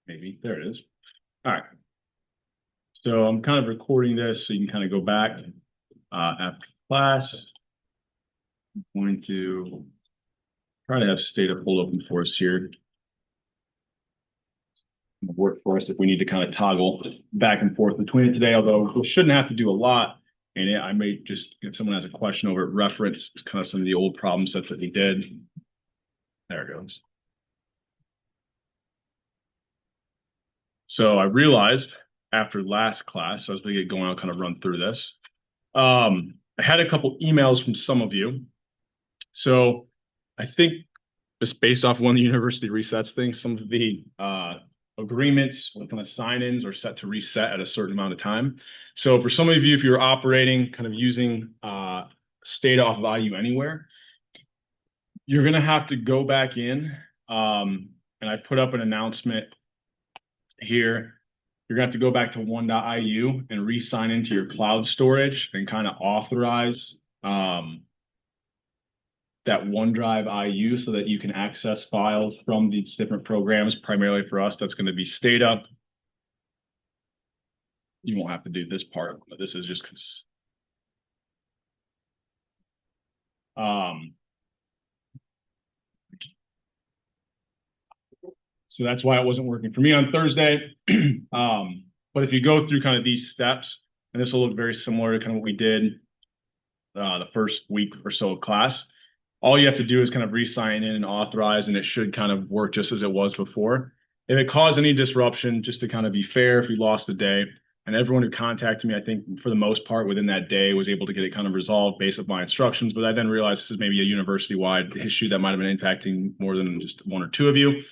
Maybe. There it is. All right. So I'm kind of recording this so you can kind of go back after class. I'm going to try to have Stata pulled open for us here. Work for us if we need to kind of toggle back and forth between it today, although we shouldn't have to do a lot in it. I may just, if someone has a question over it, reference kind of some of the old problem sets that we did. There it goes. So I realized after last class, so as we get going, I'll kind of run through this. I had a couple emails from some of you. So I think just based off one of the university resets things, some of the agreements with kind of sign-ins are set to reset at a certain amount of time. So for some of you, if you're operating kind of using Stata off of IU Anywhere, you're going to have to go back in. And I put up an announcement here. You're going to have to go back to 1.iu and re-sign into your cloud storage and kind of authorize that OneDrive IU so that you can access files from these different programs. Primarily for us, that's going to be Stata. You won't have to do this part, but this is just because. So that's why it wasn't working for me on Thursday. But if you go through kind of these steps, and this will look very similar to kind of what we did the first week or so of class, all you have to do is kind of re-sign in and authorize, and it should kind of work just as it was before. If it caused any disruption, just to kind of be fair, if we lost a day, and everyone who contacted me, I think for the most part within that day was able to get it kind of resolved based on my instructions. But I then realized this is maybe a university-wide issue that might have been impacting more than just one or two of you.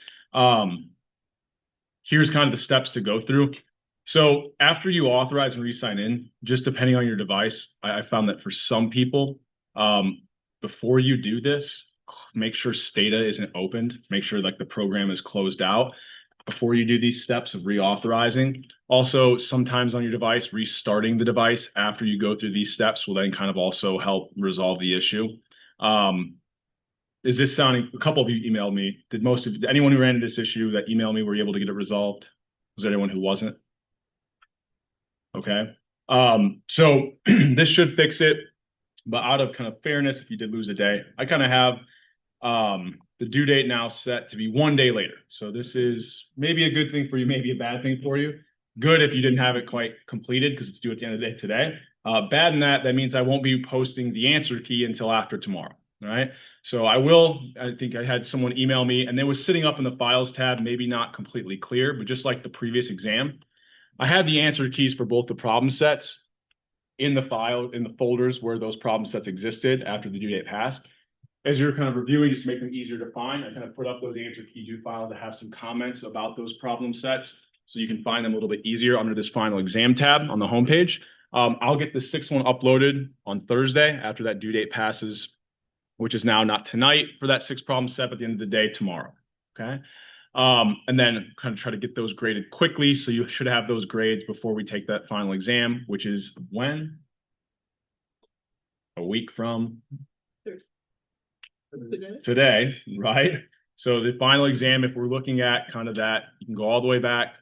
Here's kind of the steps to go through. So after you authorize and re-sign in, just depending on your device, I found that for some people, before you do this, make sure Stata isn't opened. Make sure like the program is closed out before you do these steps of reauthorizing. Also, sometimes on your device, restarting the device after you go through these steps will then kind of also help resolve the issue. Is this sounding, a couple of you emailed me. Did anyone who ran into this issue that emailed me, were you able to get it resolved? Was there anyone who wasn't? Okay. So this should fix it. But out of kind of fairness, if you did lose a day, I kind of have the due date now set to be 1 day later. So this is maybe a good thing for you, maybe a bad thing for you. Good if you didn't have it quite completed because it's due at the end of the day today. Bad in that means I won't be posting the answer key until after tomorrow. All right. So I think I had someone email me and they was sitting up in the files tab, maybe not completely clear, but just like the previous exam, I had the answer keys for both the problem sets in the file, in the folders where those problem sets existed after the due date passed. As you're kind of reviewing, just to make them easier to find, I kind of put up those answer key do files that have some comments about those problem sets so you can find them a little bit easier under this final exam tab on the homepage. I'll get the sixth one uploaded on Thursday after that due date passes, which is now not tonight for that sixth problem set, but at the end of the day tomorrow. Okay. And then kind of try to get those graded quickly. So you should have those grades before we take that final exam, which is when? A week from today, right? So the final exam, if we're looking at kind of that, you can go all the way back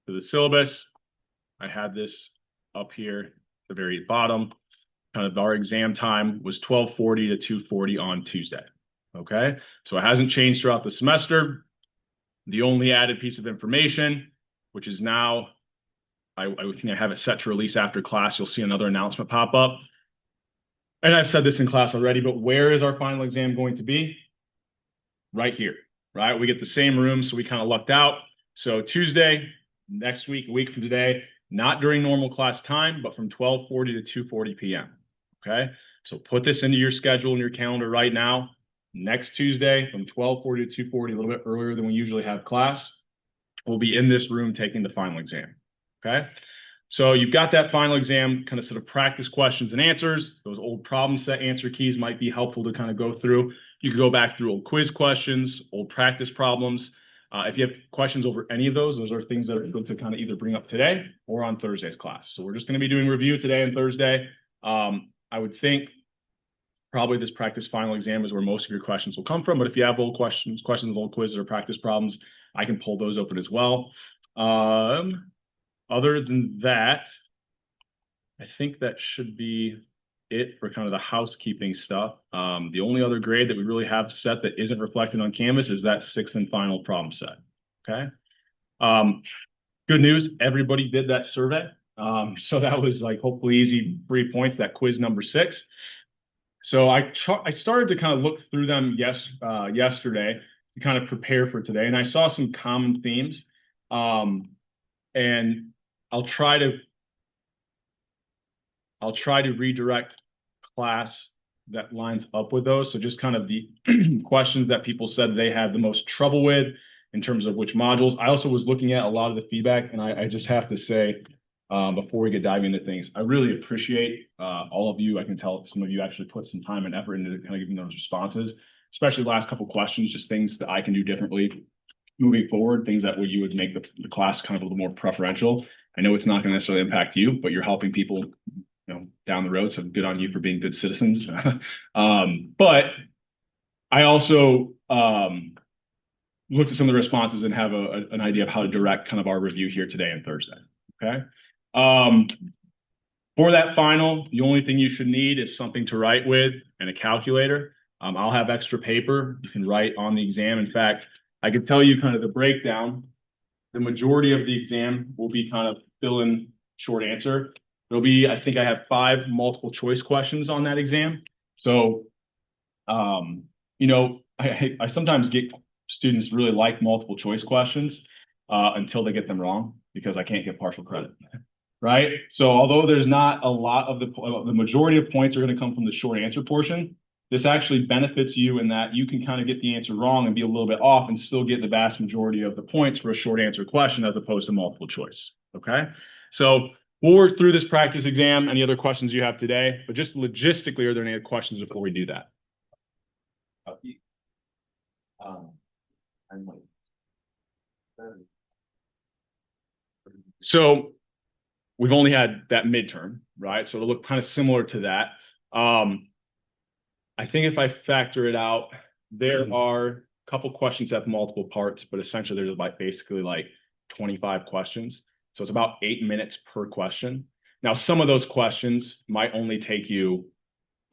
to the syllabus. I had this up here at the very bottom. Kind of our exam time was 12:40 to 2:40 on Tuesday. Okay, so it hasn't changed throughout the semester. The only added piece of information, which is now, I think I have it set to release after class. You'll see another announcement pop up. And I've said this in class already, but where is our final exam going to be? Right here, right? We get the same room, so we kind of lucked out. So Tuesday, next week, a week from today, not during normal class time, but from 12:40 to 2:40 p.m. Okay, so put this into your schedule in your calendar right now. Next Tuesday from 12:40 to 2:40, a little bit earlier than we usually have class, we'll be in this room taking the final exam. Okay, so you've got that final exam, kind of sort of practice questions and answers. Those old problem set answer keys might be helpful to kind of go through. You can go back through old quiz questions, old practice problems. If you have questions over any of those are things that are good to kind of either bring up today or on Thursday's class. So we're just going to be doing review today and Thursday. I would think probably this practice final exam is where most of your questions will come from. But if you have old questions of old quizzes or practice problems, I can pull those open as well. Other than that, I think that should be it for kind of the housekeeping stuff. The only other grade that we really have set that isn't reflected on Canvas is that sixth and final problem set. Okay. Good news, everybody did that survey. So that was like hopefully easy 3 points, that quiz number 6. So I started to kind of look through them yesterday to kind of prepare for today, and I saw some common themes. And I'll try to redirect class that lines up with those. So just kind of the questions that people said they had the most trouble with in terms of which modules. I also was looking at a lot of the feedback, and I just have to say, before we get diving into things, I really appreciate all of you. I can tell some of you actually put some time and effort into kind of giving those responses, especially the last couple of questions, just things that I can do differently moving forward, things that you would make the class kind of a little more preferential. I know it's not going to necessarily impact you, but you're helping people, down the road. So good on you for being good citizens. But I also looked at some of the responses and have an idea of how to direct kind of our review here today and Thursday. Okay. For that final, the only thing you should need is something to write with and a calculator. I'll have extra paper you can write on the exam. In fact, I could tell you kind of the breakdown. The majority of the exam will be kind of fill in short answer. There'll be, I think I have 5 multiple choice questions on that exam. So, I sometimes get students really like multiple choice questions until they get them wrong because I can't get partial credit, right? So although there's not a lot of the majority of points are going to come from the short answer portion, this actually benefits you in that you can kind of get the answer wrong and be a little bit off and still get the vast majority of the points for a short answer question as opposed to multiple choice, okay? So we'll work through this practice exam. Any other questions you have today? But just logistically, are there any other questions before we do that? So we've only had that midterm, right? So it'll look kind of similar to that. I think if I factor it out, there are a couple questions that have multiple parts, but essentially there's basically like 25 questions. So it's about 8 minutes per question. Now, some of those questions might only take you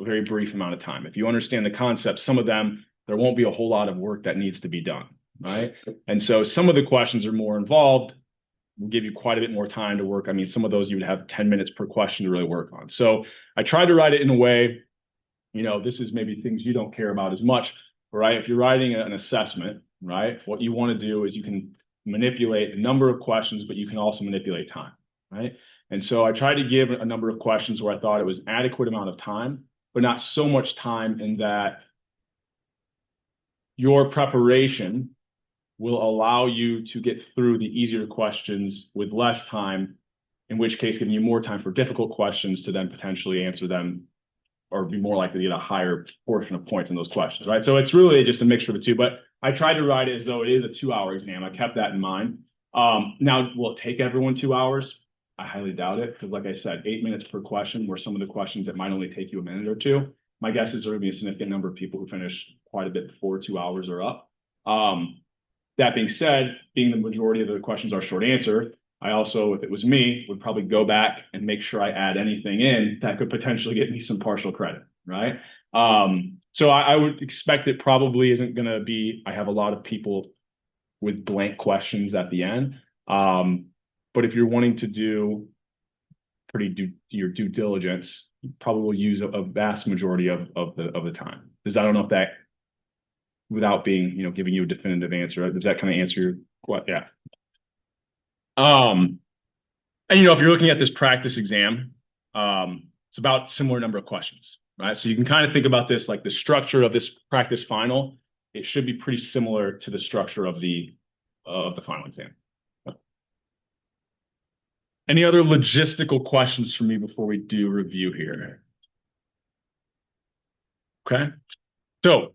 a very brief amount of time. If you understand the concept, some of them, there won't be a whole lot of work that needs to be done, right? And so some of the questions are more involved, will give you quite a bit more time to work. I mean, some of those you would have 10 minutes per question to really work on. So I tried to write it in a way, this is maybe things you don't care about as much, right? If you're writing an assessment, right, what you want to do is you can manipulate the number of questions, but you can also manipulate time, right? And so I tried to give a number of questions where I thought it was adequate amount of time, but not so much time in that your preparation will allow you to get through the easier questions with less time, in which case giving you more time for difficult questions to then potentially answer them or be more likely to get a higher portion of points in those questions, right? So it's really just a mixture of the two, but I tried to write it as though it is a 2-hour exam. I kept that in mind. Now, will it take everyone 2 hours? I highly doubt it, because like I said, 8 minutes per question, where some of the questions it might only take you a minute or two. My guess is there will be a significant number of people who finish quite a bit before 2 hours are up. That being said, being the majority of the questions are short answer, I also, if it was me, would probably go back and make sure I add anything in that could potentially get me some partial credit, right? So I would expect it probably isn't going to be, I have a lot of people with blank questions at the end. But if you're wanting to do your due diligence, you probably will use a vast majority of the time. I don't know if that, without being, giving you a definitive answer, does that kind of answer your what? Yeah. And if you're looking at this practice exam, it's about similar number of questions, right? So you can kind of think about this like the structure of this practice final. It should be pretty similar to the structure of the final exam. Any other logistical questions for me before we do review here? Okay. So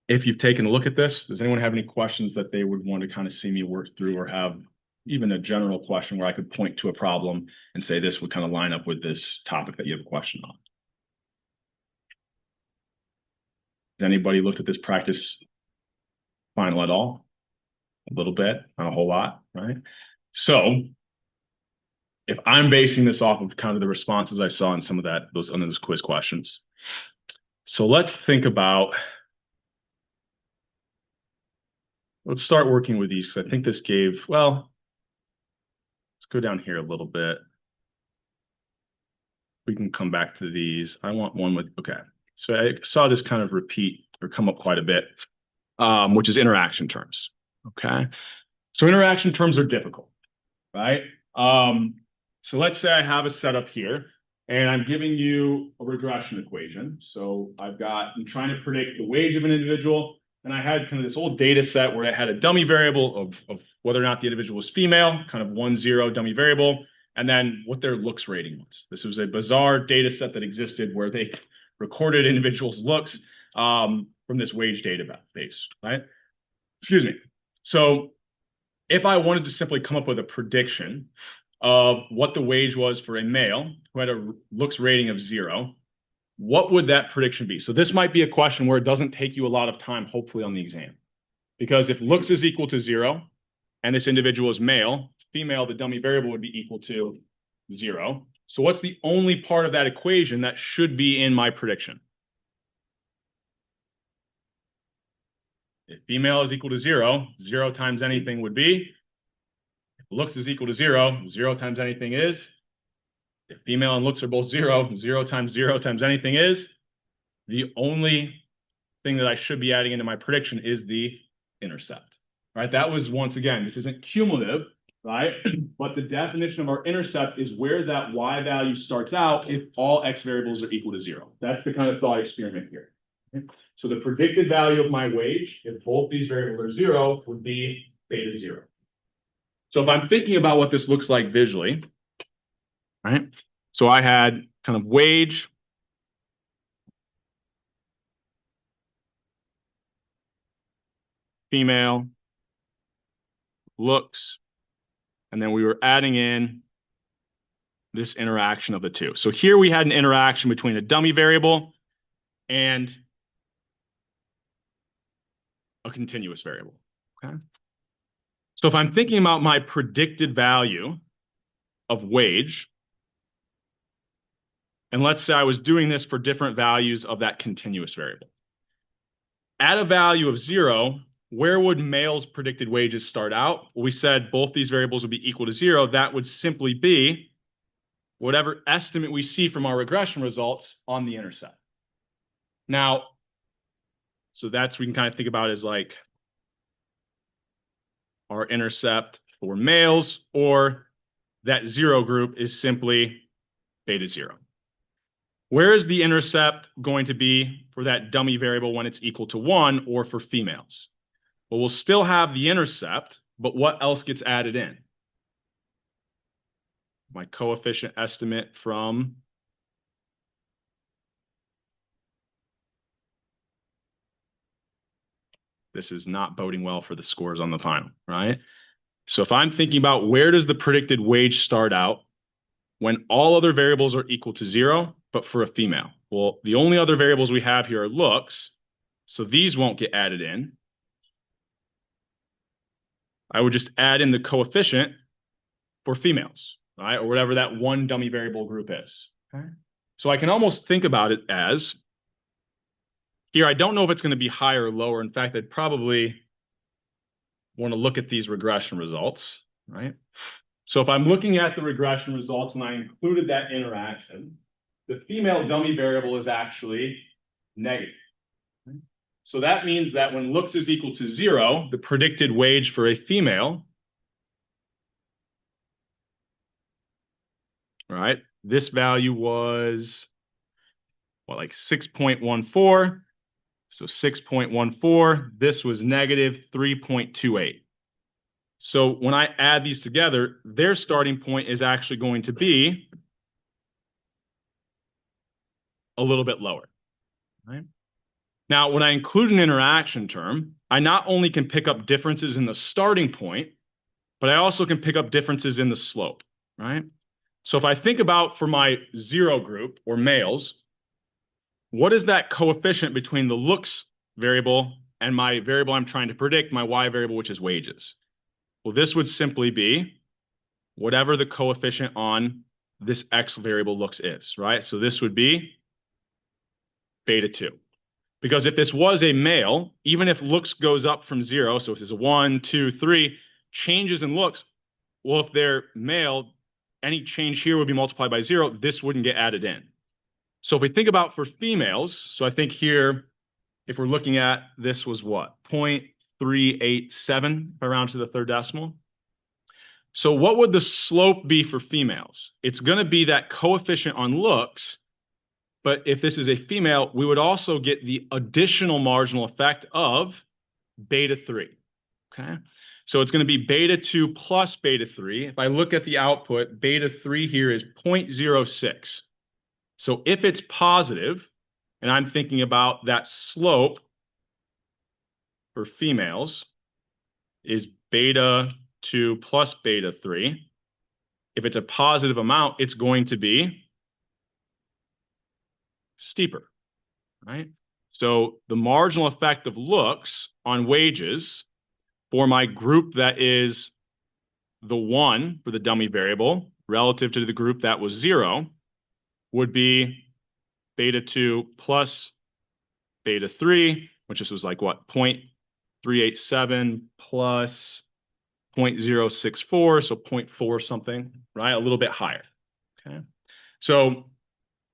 if you've taken a look at this, does anyone have any questions that they would want to kind of see me work through, or have even a general question where I could point to a problem and say this would kind of line up with this topic that you have a question on? Has anybody looked at this practice final at all? A little bit, not a whole lot, right? So if I'm basing this off of kind of the responses I saw in some of those quiz questions. So let's think about, let's start working with these. I think this gave, well, let's go down here a little bit. We can come back to these. I want one with, okay. So I saw this kind of repeat or come up quite a bit, which is interaction terms, okay? So interaction terms are difficult, right? So let's say I have a setup here and I'm giving you a regression equation. So I'm trying to predict the wage of an individual. And I had kind of this old data set where I had a dummy variable of whether or not the individual was female, kind of 1-0 dummy variable, and then what their looks rating was. This was a bizarre data set that existed where they recorded individuals' looks from this wage database, right? Excuse me. So if I wanted to simply come up with a prediction of what the wage was for a male who had a looks rating of 0, what would that prediction be? So this might be a question where it doesn't take you a lot of time, hopefully, on the exam. Because if looks is equal to 0, and this individual is male, female, the dummy variable would be equal to 0. So what's the only part of that equation that should be in my prediction? If female is equal to 0, 0 times anything would be. If looks is equal to 0, 0 times anything is. If female and looks are both 0, 0 times anything is. The only thing that I should be adding into my prediction is the intercept, right? That was, once again, this isn't cumulative, right? But the definition of our intercept is where that y value starts out if all x variables are equal to 0. That's the kind of thought experiment here. Okay? So the predicted value of my wage, if both these variables are 0, would be beta 0. So if I'm thinking about what this looks like visually, right? So I had kind of wage, female, looks, and then we were adding in this interaction of the two. So here we had an interaction between a dummy variable and a continuous variable, okay? So if I'm thinking about my predicted value of wage, and let's say I was doing this for different values of that continuous variable. At a value of 0, where would male's predicted wages start out? Well, we said both these variables would be equal to 0. That would simply be whatever estimate we see from our regression results on the intercept. Now, so that's, we can kind of think about as like our intercept for males, or that 0 group is simply beta 0. Where is the intercept going to be for that dummy variable when it's equal to 1, or for females? Well, we'll still have the intercept, but what else gets added in? My coefficient estimate from this is not boding well for the scores on the final, right? So if I'm thinking about where does the predicted wage start out when all other variables are equal to 0, but for a female? Well, the only other variables we have here are looks, so these won't get added in. I would just add in the coefficient for females, right? Or whatever that one dummy variable group is, okay? So I can almost think about it as, here, I don't know if it's going to be higher or lower. In fact, I'd probably want to look at these regression results, right? So if I'm looking at the regression results, when I included that interaction, the female dummy variable is actually negative. Right? So that means that when looks is equal to 0, the predicted wage for a female, right? This value was, what, like 6.14. So 6.14, this was negative 3.28. So when I add these together, their starting point is actually going to be a little bit lower, right? Now, when I include an interaction term, I not only can pick up differences in the starting point, but I also can pick up differences in the slope, right? So if I think about for my 0 group, or males, what is that coefficient between the looks variable and my variable I'm trying to predict, my y variable, which is wages? Well, this would simply be whatever the coefficient on this x variable looks is, right? So this would be beta 2. Because if this was a male, even if looks goes up from 0, so if there's a 1, 2, 3, changes in looks, well, if they're male, any change here would be multiplied by 0. This wouldn't get added in. So if we think about for females, so I think here, if we're looking at this was what? 0.387 if I round to the third decimal. So what would the slope be for females? It's going to be that coefficient on looks, but if this is a female, we would also get the additional marginal effect of beta 3, okay? So it's going to be beta 2 plus beta 3. If I look at the output, beta 3 here is 0.06. So if it's positive, and I'm thinking about that slope for females is beta 2 plus beta 3. If it's a positive amount, it's going to be steeper, right? So the marginal effect of looks on wages for my group that is the 1 for the dummy variable relative to the group that was 0 would be beta 2 plus beta 3, which this was like what, 0.387 plus 0.064, so 0.4 something, right? A little bit higher, okay? So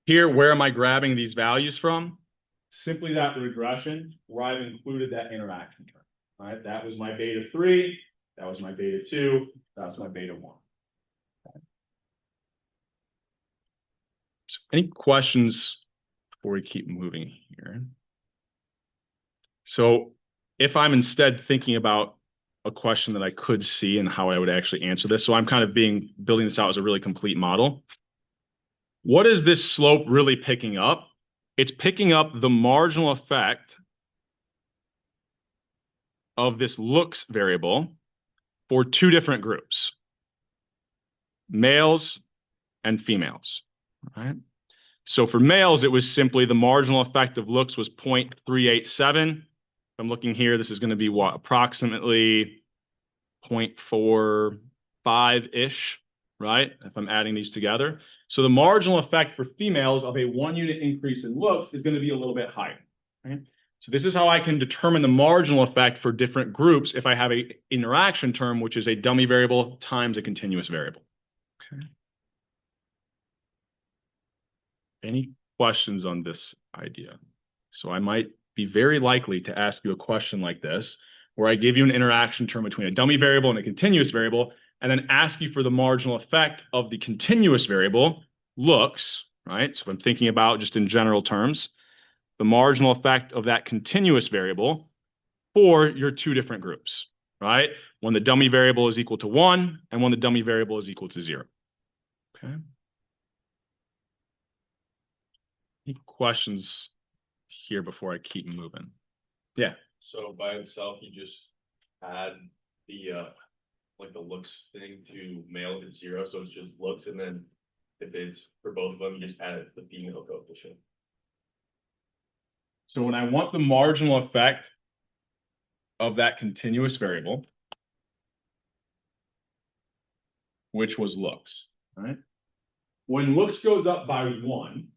here, where am I grabbing these values from? Simply that regression where I've included that interaction term, right? That was my beta 3, that was my beta 2, that was my beta 1. Okay. So any questions before we keep moving here? So if I'm instead thinking about a question that I could see and how I would actually answer this, so I'm kind of building this out as a really complete model. What is this slope really picking up? It's picking up the marginal effect of this looks variable for two different groups, males and females, right? So for males, it was simply the marginal effect of looks was 0.387. If I'm looking here, this is going to be what, approximately 0.45-ish, right? If I'm adding these together. So the marginal effect for females of a 1 unit increase in looks is going to be a little bit higher, right? So this is how I can determine the marginal effect for different groups if I have a interaction term, which is a dummy variable times a continuous variable. Okay. Any questions on this idea? So I might be very likely to ask you a question like this, where I give you an interaction term between a dummy variable and a continuous variable, and then ask you for the marginal effect of the continuous variable, looks, right? So if I'm thinking about just in general terms, the marginal effect of that continuous variable for your two different groups, right? When the dummy variable is equal to 1 and when the dummy variable is equal to 0. Okay. Any questions here before I keep moving? Yeah. So by itself, you just add the like the looks thing to male if it's 0, so it's just looks, and then if it's for both of them, you just add the female coefficient. So when I want the marginal effect of that continuous variable, which was looks, right? When looks goes up by 1,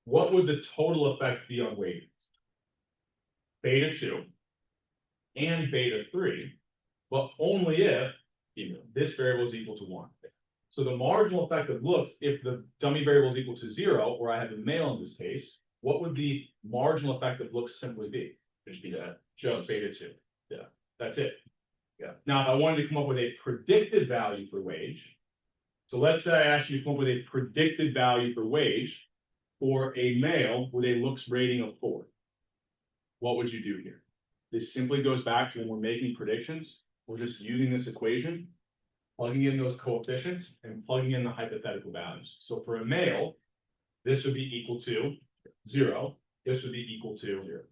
what would the total effect be on wages? Beta 2 and beta 3, but only if this variable is equal to 1. So the marginal effect of looks, if the dummy variable is equal to 0, or I have a male in this case, what would the marginal effect of looks simply be? Just be that. Just beta 2. Yeah. That's it. Yeah. Now, if I wanted to come up with a predicted value for wage, so let's say I asked you to come up with a predicted value for wage for a male with a looks rating of 4. What would you do here? This simply goes back to when we're making predictions, we're just using this equation, plugging in those coefficients, and plugging in the hypothetical values. So for a male, this would be equal to 0. This would be equal to 0.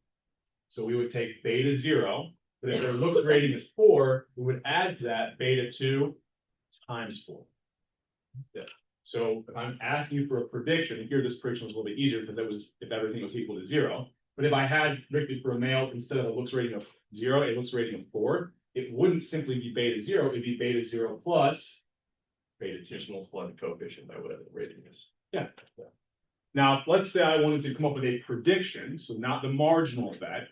So we would take beta 0, but if their looks rating is 4, we would add to that beta 2 times 4. Yeah. So if I'm asking you for a prediction, and here this prediction was a little bit easier because it was if everything was equal to 0. But if I had predicted for a male, instead of a looks rating of 0, a looks rating of 4, it wouldn't simply be beta 0, it'd be beta 0 plus beta 2. Just multiply the coefficient by whatever the rating is. Yeah. Now, let's say I wanted to come up with a prediction, so not the marginal effect.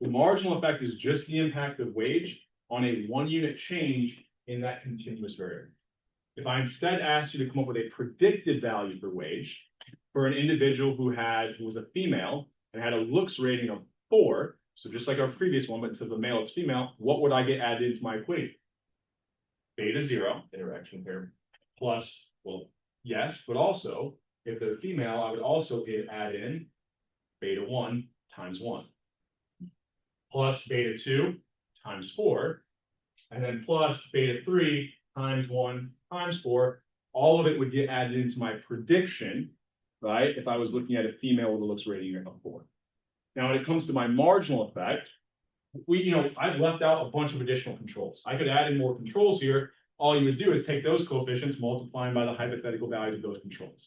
The marginal effect is just the impact of wage on a 1-unit change in that continuous variable. If I instead asked you to come up with a predicted value for wage for an individual who was a female and had a looks rating of 4, so just like our previous one, but instead of a male, it's female, what would I get added into my equation? Beta 0, Interaction pair. plus, well, yes, but also, if they're female, I would also add in beta 1 times 1, plus beta 2 times 4, and then plus beta 3 times 1 times 4. All of it would get added into my prediction, right? If I was looking at a female with a looks rating of 4. Now, when it comes to my marginal effect, I've left out a bunch of additional controls. I could add in more controls here. All you would do is take those coefficients, multiply them by the hypothetical values of those controls.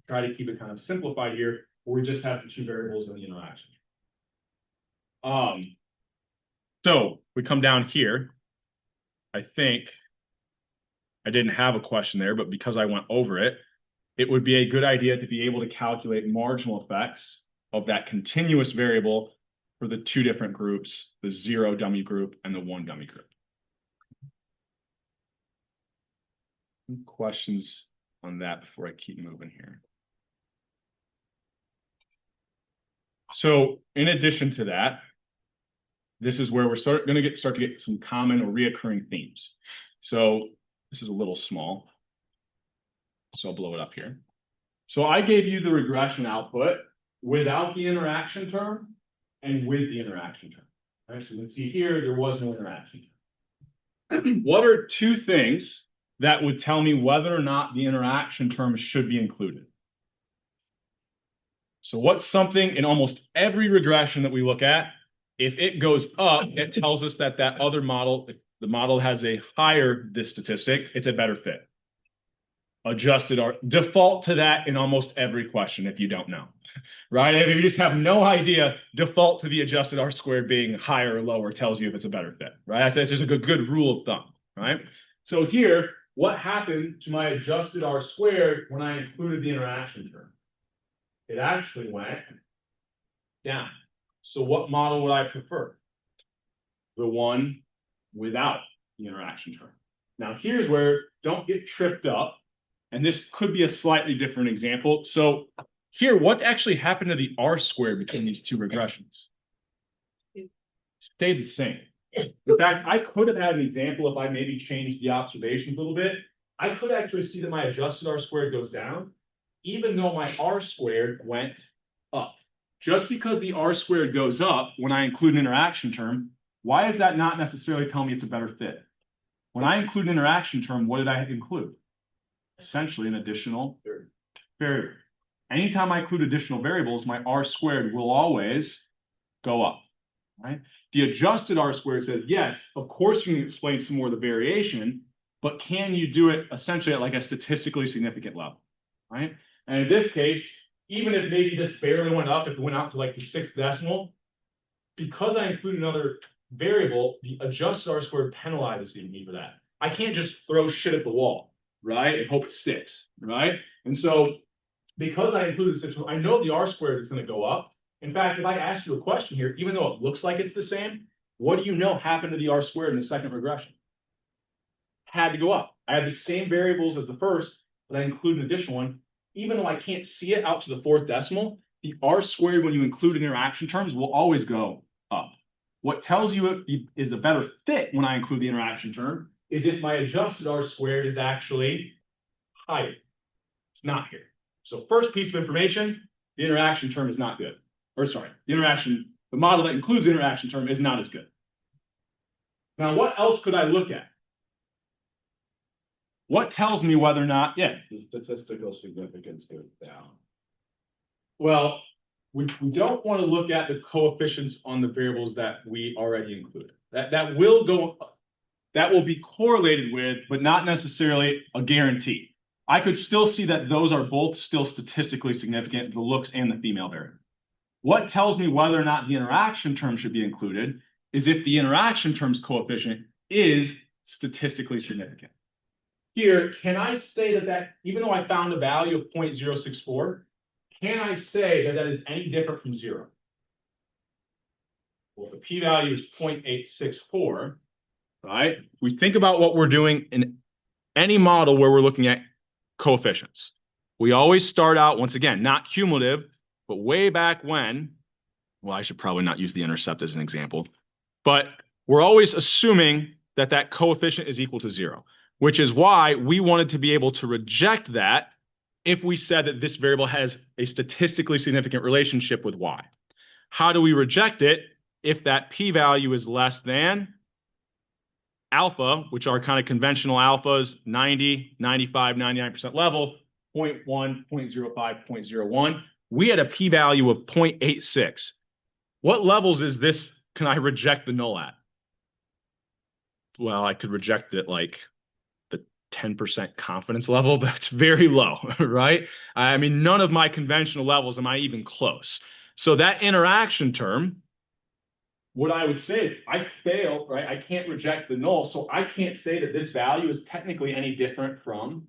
Try to keep it kind of simplified here, where we just have the two variables in the interaction. So we come down here. I think I didn't have a question there, but because I went over it, it would be a good idea to be able to calculate marginal effects of that continuous variable for the two different groups, the 0 dummy group and the 1 dummy group. Any questions on that before I keep moving here? So in addition to that, this is where we're start to get some common or reoccurring themes. So this is a little small, so I'll blow it up here. So I gave you the regression output without the interaction term and with the interaction term. All right, so you can see here, there was no interaction term. What are two things that would tell me whether or not the interaction term should be included? So what's something in almost every regression that we look at, if it goes up, it tells us that that other model, if the model has a higher this statistic, it's a better fit. Adjusted R, default to that in almost every question if you don't know, right? If you just have no idea, default to the adjusted R squared being higher or lower tells you if it's a better fit, right? That's just a good rule of thumb, right? So here, what happened to my adjusted R squared when I included the interaction term? It actually went down. So what model would I prefer? The one without the interaction term. Now here's where don't get tripped up. And this could be a slightly different example. So here, what actually happened to the R squared between these two regressions? It stayed the same. In fact, I could have had an example if I maybe changed the observations a little bit. I could actually see that my adjusted R squared goes down, even though my R squared went up. Just because the R squared goes up when I include an interaction term, why is that not necessarily telling me it's a better fit? When I include an interaction term, what did I include? Essentially an additional variable. Anytime I include additional variables, my R squared will always go up, right? The adjusted R squared says, yes, of course you can explain some more of the variation, but can you do it essentially at like a statistically significant level, right? And in this case, even if maybe this barely went up, if it went out to like the 6th decimal, because I include another variable, the adjusted R squared penalizes me for that. I can't just throw shit at the wall, right, and hope it sticks, right? And so because I included this, I know the R squared is going to go up. In fact, if I ask you a question here, even though it looks like it's the same, what do you know happened to the R squared in the second regression? Had to go up. I have the same variables as the first, but I include an additional one. Even though I can't see it out to the 4th decimal, the R squared, when you include interaction terms, will always go up. What tells you it is a better fit when I include the interaction term is if my adjusted R squared is actually higher. It's not here. So first piece of information, the interaction term is not good. Or sorry, the model that includes the interaction term is not as good. Now, what else could I look at? What tells me whether or not, yeah. The statistical significance goes down. Well, we don't want to look at the coefficients on the variables that we already included. That will go, that will be correlated with, but not necessarily a guarantee. I could still see that those are both still statistically significant, the looks and the female variable. What tells me whether or not the interaction term should be included is if the interaction term's coefficient is statistically significant. Here, can I say that even though I found a value of 0.064, can I say that that is any different from 0? Well, if the p-value is 0.864, right? We think about what we're doing in any model where we're looking at coefficients. We always start out, once again, not cumulative, but way back when, well, I should probably not use the intercept as an example, but we're always assuming that that coefficient is equal to 0, which is why we wanted to be able to reject that if we said that this variable has a statistically significant relationship with y. How do we reject it if that p-value is less than alpha, which are kind of conventional alphas, 90, 95, 99% level, 0.1, 0.05, 0.01. We had a p-value of 0.86. What levels is this? Can I reject the null at? Well, I could reject it like the 10% confidence level, but it's very low, right? I mean, none of my conventional levels am I even close. So that interaction term, what I would say is I fail, right? I can't reject the null, so I can't say that this value is technically any different from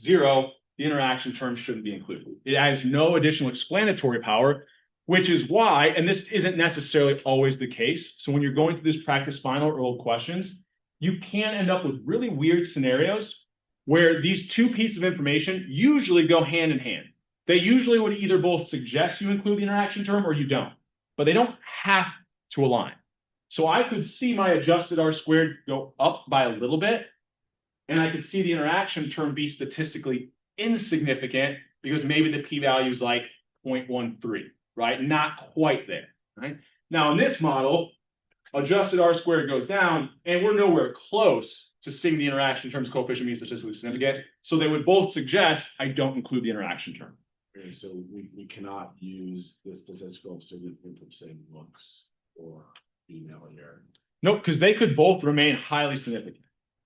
0. The interaction term shouldn't be included. It has no additional explanatory power, which is why, and this isn't necessarily always the case, so when you're going through this practice final or old questions, you can end up with really weird scenarios where these two pieces of information usually go hand in hand. They usually would either both suggest you include the interaction term or you don't, but they don't have to align. So I could see my adjusted R squared go up by a little bit, and I could see the interaction term be statistically insignificant because maybe the p-value is like 0.13, right? Not quite there, right? Now in this model, adjusted R squared goes down, and we're nowhere close to seeing the interaction term's coefficient being statistically significant. So they would both suggest I don't include the interaction term. Okay, so we cannot use the statistical significance of saying looks or female here. Nope, because they could both remain highly significant,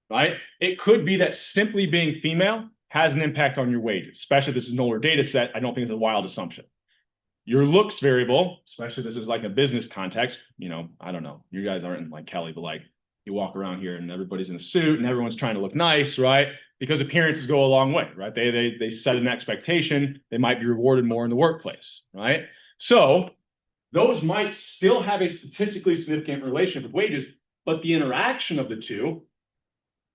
right? It could be that simply being female has an impact on your wages, especially if this is an older data set. I don't think it's a wild assumption. Your looks variable, especially if this is like a business context, I don't know. You guys aren't like Kelly, but like you walk around here and everybody's in a suit and everyone's trying to look nice, right? Because appearances go a long way, right? They set an expectation. They might be rewarded more in the workplace, right? So those might still have a statistically significant relationship with wages, but the interaction of the two,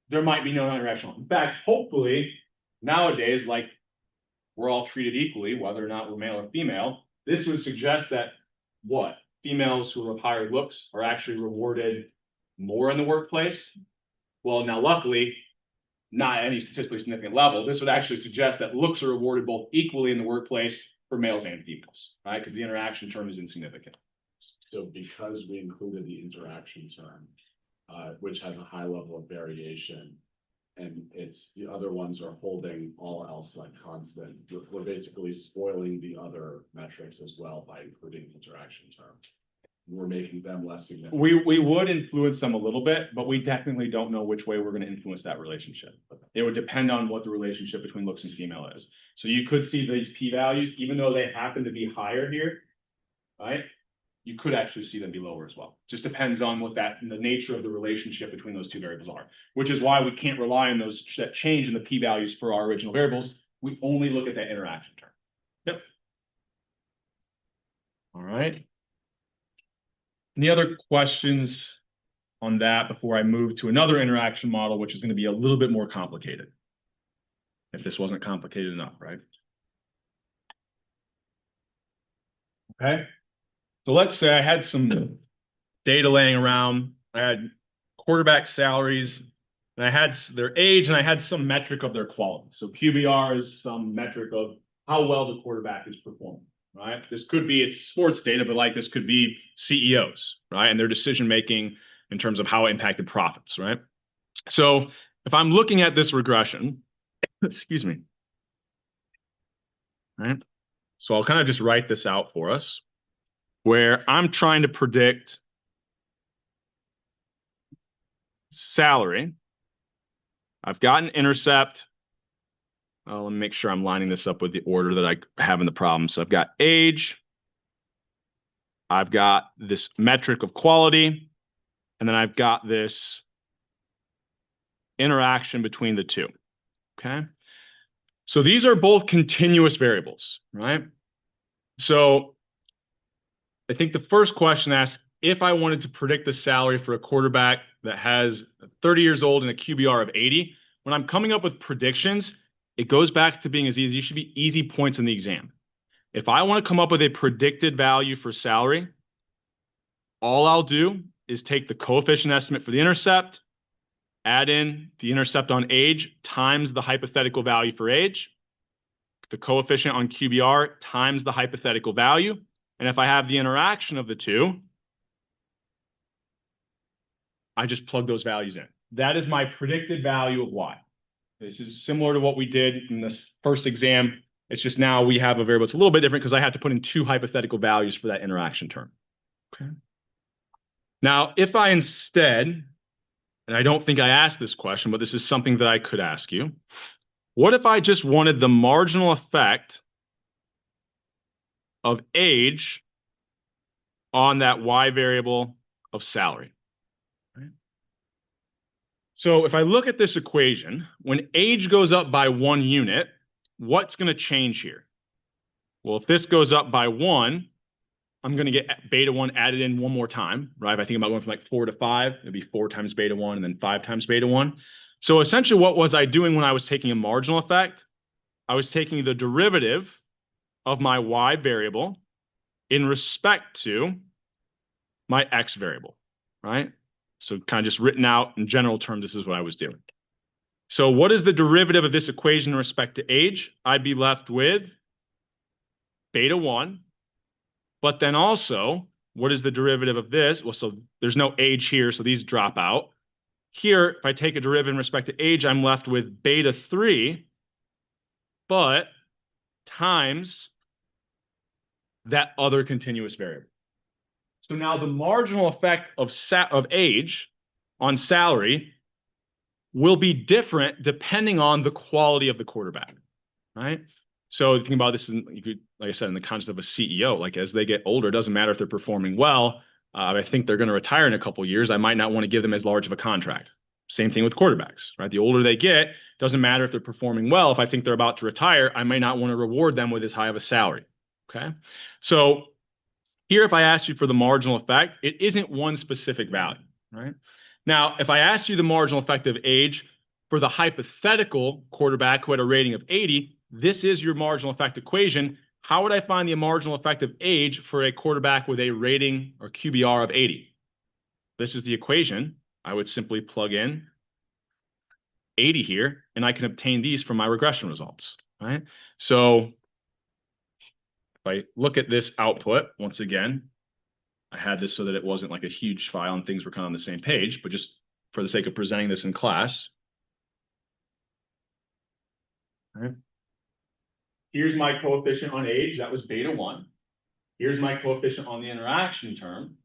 there might be no interaction. In fact, hopefully nowadays, like we're all treated equally, whether or not we're male or female, this would suggest that what? Females who have higher looks are actually rewarded more in the workplace. Well, now luckily, not at any statistically significant level. This would actually suggest that looks are rewarded both equally in the workplace for males and females, right? Because the interaction term is insignificant. So because we included the interaction term, which has a high level of variation, and the other ones are holding all else like constant, we're basically spoiling the other metrics as well by including interaction term. We're making them less significant. We would influence them a little bit, but we technically don't know which way we're going to influence that relationship. It would depend on what the relationship between looks and female is. So you could see these p-values, even though they happen to be higher here, right? You could actually see them be lower as well. Just depends on what the nature of the relationship between those two variables are, which is why we can't rely on that change in the p-values for our original variables. We only look at that interaction term. Yep. All right. Any other questions on that before I move to another interaction model, which is going to be a little bit more complicated? If this wasn't complicated enough, right? Okay. So let's say I had some data laying around. I had quarterback salaries, and I had their age, and I had some metric of their quality. So QBR is some metric of how well the quarterback is performing, right? This could be it's sports data, but like this could be CEOs, right? And their decision making in terms of how it impacted profits, right? So if I'm looking at this regression, excuse me, right? So I'll kind of just write this out for us, where I'm trying to predict salary. I've got an intercept, let me make sure I'm lining this up with the order that I have in the problem. So I've got age, I've got this metric of quality, and then I've got this interaction between the two, okay? So these are both continuous variables, right? So I think the first question asks, if I wanted to predict the salary for a quarterback that has 30 years old and a QBR of 80, when I'm coming up with predictions, it goes back to being as easy. It should be easy points in the exam. If I want to come up with a predicted value for salary, all I'll do is take the coefficient estimate for the intercept, add in the intercept on age times the hypothetical value for age, the coefficient on QBR times the hypothetical value. And if I have the interaction of the two, I just plug those values in. That is my predicted value of Y. This is similar to what we did in this first exam. It's just now we have a variable. It's a little bit different because I have to put in two hypothetical values for that interaction term. Okay. Now, if I instead, and I don't think I asked this question, but this is something that I could ask you. What if I just wanted the marginal effect of age on that Y variable of salary? Right? So if I look at this equation, when age goes up by 1 unit, what's going to change here? Well, if this goes up by 1, I'm going to get beta 1 added in one more time, right? If I think about going from like 4 to 5, it'd be 4 times beta 1 and then 5 times beta 1. So essentially what was I doing when I was taking a marginal effect? I was taking the derivative of my Y variable in respect to my X variable, right? So kind of just written out in general terms, this is what I was doing. So what is the derivative of this equation in respect to age? I'd be left with beta 1. But then also, what is the derivative of this? Well, so there's no age here, so these drop out. Here, if I take a derivative in respect to age, I'm left with beta 3, but times that other continuous variable. So now the marginal effect of age on salary will be different depending on the quality of the quarterback, right? So think about this, you could, like I said, in the context of a CEO, like as they get older, it doesn't matter if they're performing well. I think they're going to retire in a couple of years. I might not want to give them as large of a contract. Same thing with quarterbacks, right? The older they get, doesn't matter if they're performing well. If I think they're about to retire, I may not want to reward them with as high of a salary. Okay. So here, if I asked you for the marginal effect, it isn't one specific value, right? Now, if I asked you the marginal effect of age for the hypothetical quarterback who had a rating of 80, this is your marginal effect equation. How would I find the marginal effect of age for a quarterback with a rating or QBR of 80? This is the equation. I would simply plug in 80 here, and I can obtain these from my regression results, right? So if I look at this output, once again, I had this so that it wasn't like a huge file and things were kind of on the same page, but just for the sake of presenting this in class. All right. Here's my coefficient on age. That was beta 1. Here's my coefficient on the interaction term.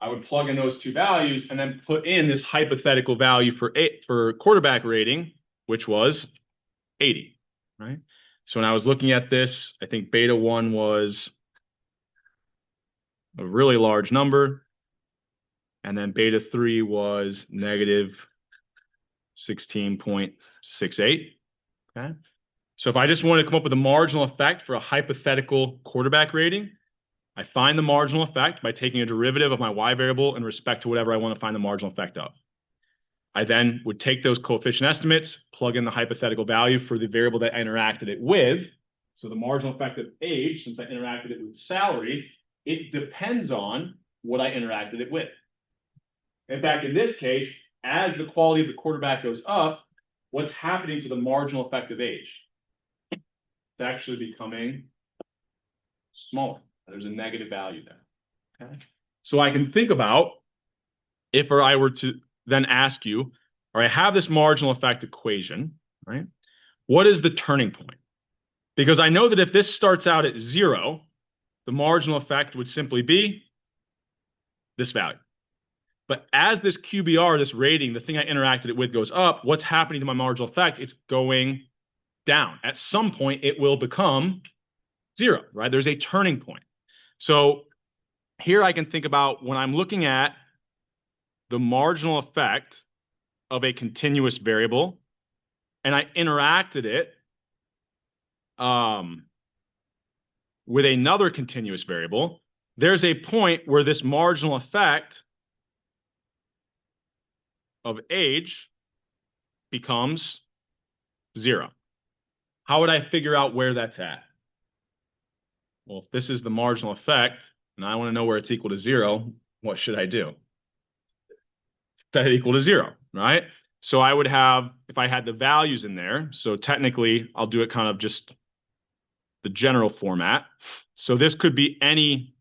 I would plug in those two values and then put in this hypothetical value for quarterback rating, which was 80, right? So when I was looking at this, I think beta 1 was a really large number. And then beta 3 was negative 16.68, okay? So if I just want to come up with a marginal effect for a hypothetical quarterback rating, I find the marginal effect by taking a derivative of my Y variable in respect to whatever I want to find the marginal effect of. I then would take those coefficient estimates, plug in the hypothetical value for the variable that I interacted it with. So the marginal effect of age, since I interacted it with salary, it depends on what I interacted it with. In fact, in this case, as the quality of the quarterback goes up, what's happening to the marginal effect of age? It's actually becoming smaller. There's a negative value there. Okay. So I can think about if I were to then ask you, or I have this marginal effect equation, right? What is the turning point? Because I know that if this starts out at 0, the marginal effect would simply be this value. But as this QBR, this rating, the thing I interacted it with goes up, what's happening to my marginal effect? It's going down. At some point, it will become 0, right? There's a turning point. So here I can think about when I'm looking at the marginal effect of a continuous variable and I interacted it with another continuous variable, there's a point where this marginal effect of age becomes 0. How would I figure out where that's at? Well, if this is the marginal effect, and I want to know where it's equal to 0, what should I do? Set it equal to 0, right? So I would have, if I had the values in there, so technically I'll do it kind of just the general format. So this could be any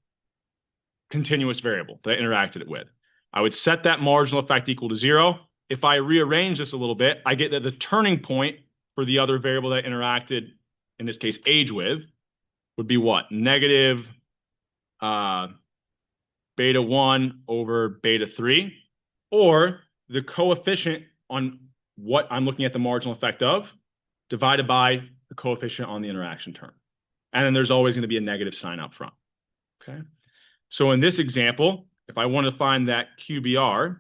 continuous variable that I interacted it with. I would set that marginal effect equal to 0. If I rearrange this a little bit, I get that the turning point for the other variable that I interacted, in this case, age with, would be what? Negative beta 1 over beta 3, or the coefficient on what I'm looking at the marginal effect of divided by the coefficient on the interaction term. And then there's always going to be a negative sign out front. Okay. So in this example, if I want to find that QBR,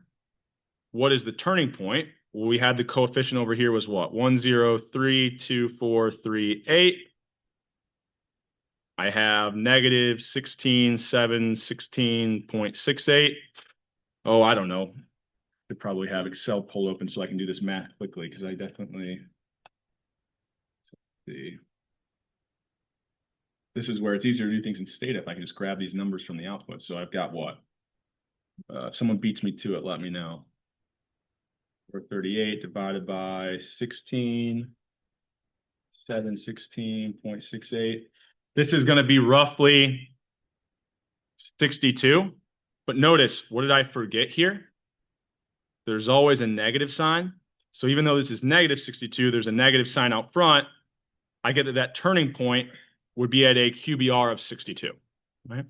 what is the turning point? Well, we had the coefficient over here was what? 1, 0, 3, 2, 4, 3, 8. I have negative 16, 7, 16.68. Oh, I don't know. Could probably have Excel pulled open so I can do this math quickly because I definitely see. This is where it's easier to do things in Stata if I can just grab these numbers from the output. So I've got what? If someone beats me to it, let me know. 438 divided by 16, 716.68. This is going to be roughly 62. But notice, what did I forget here? There's always a negative sign. So even though this is negative 62, there's a negative sign out front. I get that that turning point would be at a QBR of 62. Right?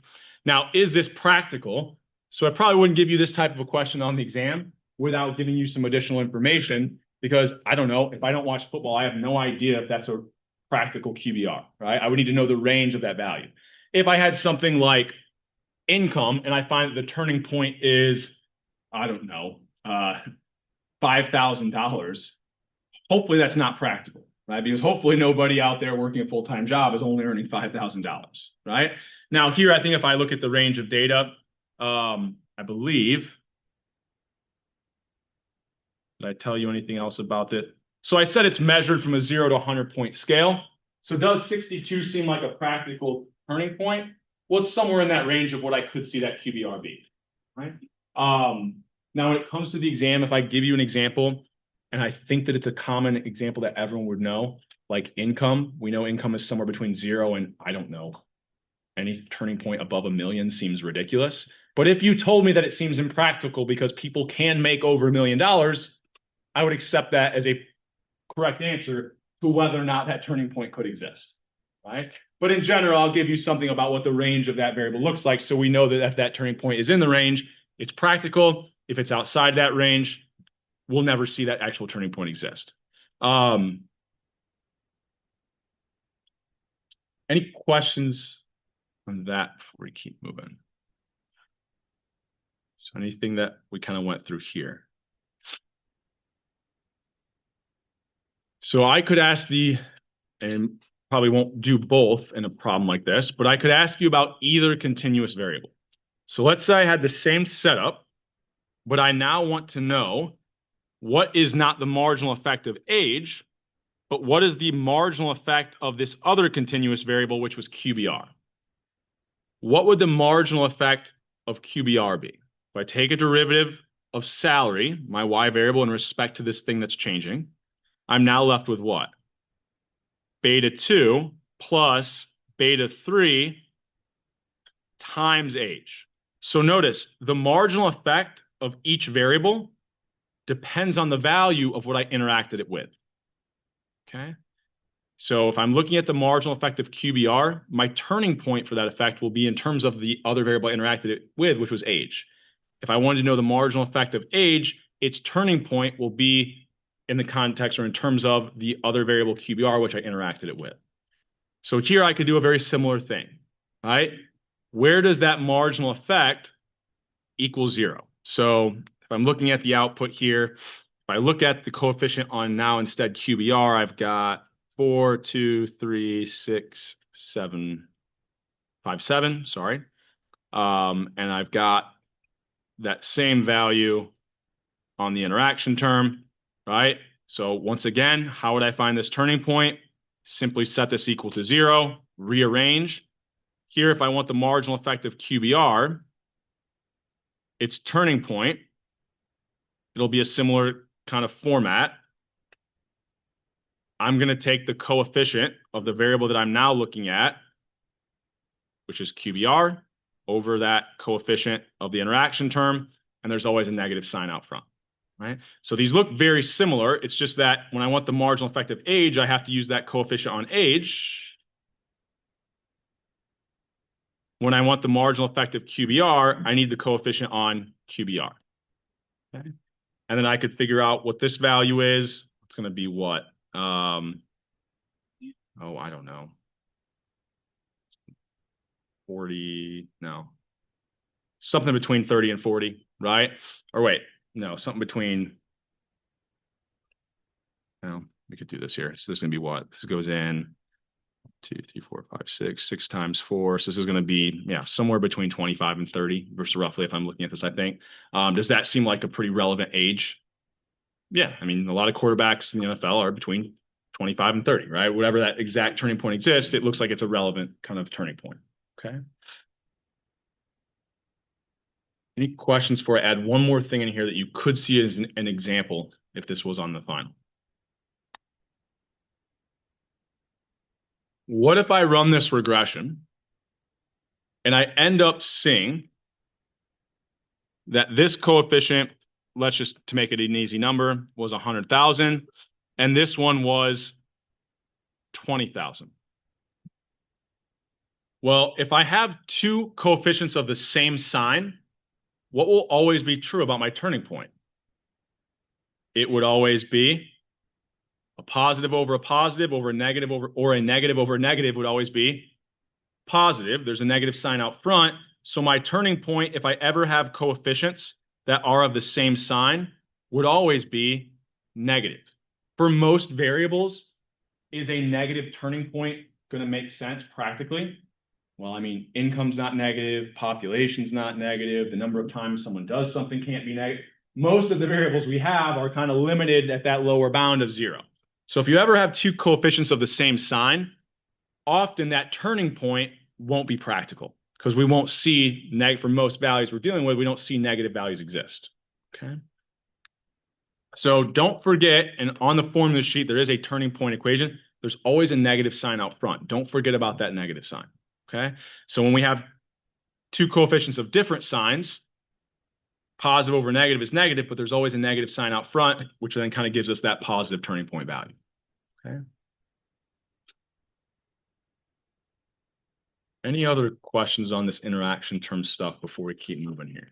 Now, is this practical? So I probably wouldn't give you this type of a question on the exam without giving you some additional information, because I don't know, if I don't watch football, I have no idea if that's a practical QBR, right? I would need to know the range of that value. If I had something like income and I find that the turning point is, I don't know, $5,000, hopefully that's not practical, right? Because hopefully nobody out there working a full-time job is only earning $5,000, right? Now here, I think if I look at the range of data, I believe, did I tell you anything else about it? So I said it's measured from a 0 to 100-point scale. So does 62 seem like a practical turning point? Well, it's somewhere in that range of what I could see that QBR be, right? Now, when it comes to the exam, if I give you an example, and I think that it's a common example that everyone would know, like income, we know income is somewhere between 0 and, I don't know, any turning point above $1 million seems ridiculous. But if you told me that it seems impractical because people can make over $1 million, I would accept that as a correct answer to whether or not that turning point could exist, right? But in general, I'll give you something about what the range of that variable looks like, so we know that if that turning point is in the range, it's practical. If it's outside that range, we'll never see that actual turning point exist. Any questions on that before we keep moving? So anything that we kind of went through here? So I could ask and probably won't do both in a problem like this, but I could ask you about either continuous variable. So let's say I had the same setup, but I now want to know what is not the marginal effect of age, but what is the marginal effect of this other continuous variable, which was QBR? What would the marginal effect of QBR be? If I take a derivative of salary, my y variable, in respect to this thing that's changing, I'm now left with what? Beta 2 plus beta 3 times age. So notice the marginal effect of each variable depends on the value of what I interacted it with. Okay. So if I'm looking at the marginal effect of QBR, my turning point for that effect will be in terms of the other variable I interacted it with, which was age. If I wanted to know the marginal effect of age, its turning point will be in the context or in terms of the other variable QBR, which I interacted it with. So here I could do a very similar thing, right? Where does that marginal effect equal 0? So if I'm looking at the output here, if I look at the coefficient on now instead QBR, I've got 4, 2, 3, 6, 7, 5, 7, sorry. And I've got that same value on the interaction term, right? So once again, how would I find this turning point? Simply set this equal to 0, rearrange. Here, if I want the marginal effect of QBR, its turning point, it'll be a similar kind of format. I'm going to take the coefficient of the variable that I'm now looking at, which is QBR, over that coefficient of the interaction term, and there's always a negative sign out front, right? So these look very similar. It's just that when I want the marginal effect of age, I have to use that coefficient on age. When I want the marginal effect of QBR, I need the coefficient on QBR. Okay? And then I could figure out what this value is. It's going to be what? Oh, I don't know. 40, no. Something between 30 and 40, right? Or wait, no, something between, no, we could do this here. So this is going to be what? This goes in 2, 3, 4, 5, 6 times 4. So this is going to be, yeah, somewhere between 25 and 30 versus roughly if I'm looking at this, I think. Does that seem like a pretty relevant age? Yeah, I mean, a lot of quarterbacks in the NFL are between 25 and 30, right? Whatever that exact turning point exists, it looks like it's a relevant kind of turning point. Okay. Any questions before I add one more thing in here that you could see as an example if this was on the final? What if I run this regression and I end up seeing that this coefficient, let's just to make it an easy number, was 100,000, and this one was 20,000. Well, if I have two coefficients of the same sign, what will always be true about my turning point? It would always be a positive over a positive over a negative over, or a negative over a negative would always be positive. There's a negative sign out front. So my turning point, if I ever have coefficients that are of the same sign, would always be negative. For most variables, is a negative turning point going to make sense practically? Well, I mean, income's not negative, population's not negative, the number of times someone does something can't be negative. Most of the variables we have are kind of limited at that lower bound of 0. So if you ever have two coefficients of the same sign, often that turning point won't be practical because we won't see, for most values we're dealing with, we don't see negative values exist. Okay. So don't forget, and on the formula sheet, there is a turning point equation. There's always a negative sign out front. Don't forget about that negative sign. Okay. So when we have two coefficients of different signs, positive over negative is negative, but there's always a negative sign out front, which then kind of gives us that positive turning point value. Okay. Any other questions on this interaction term stuff before we keep moving here?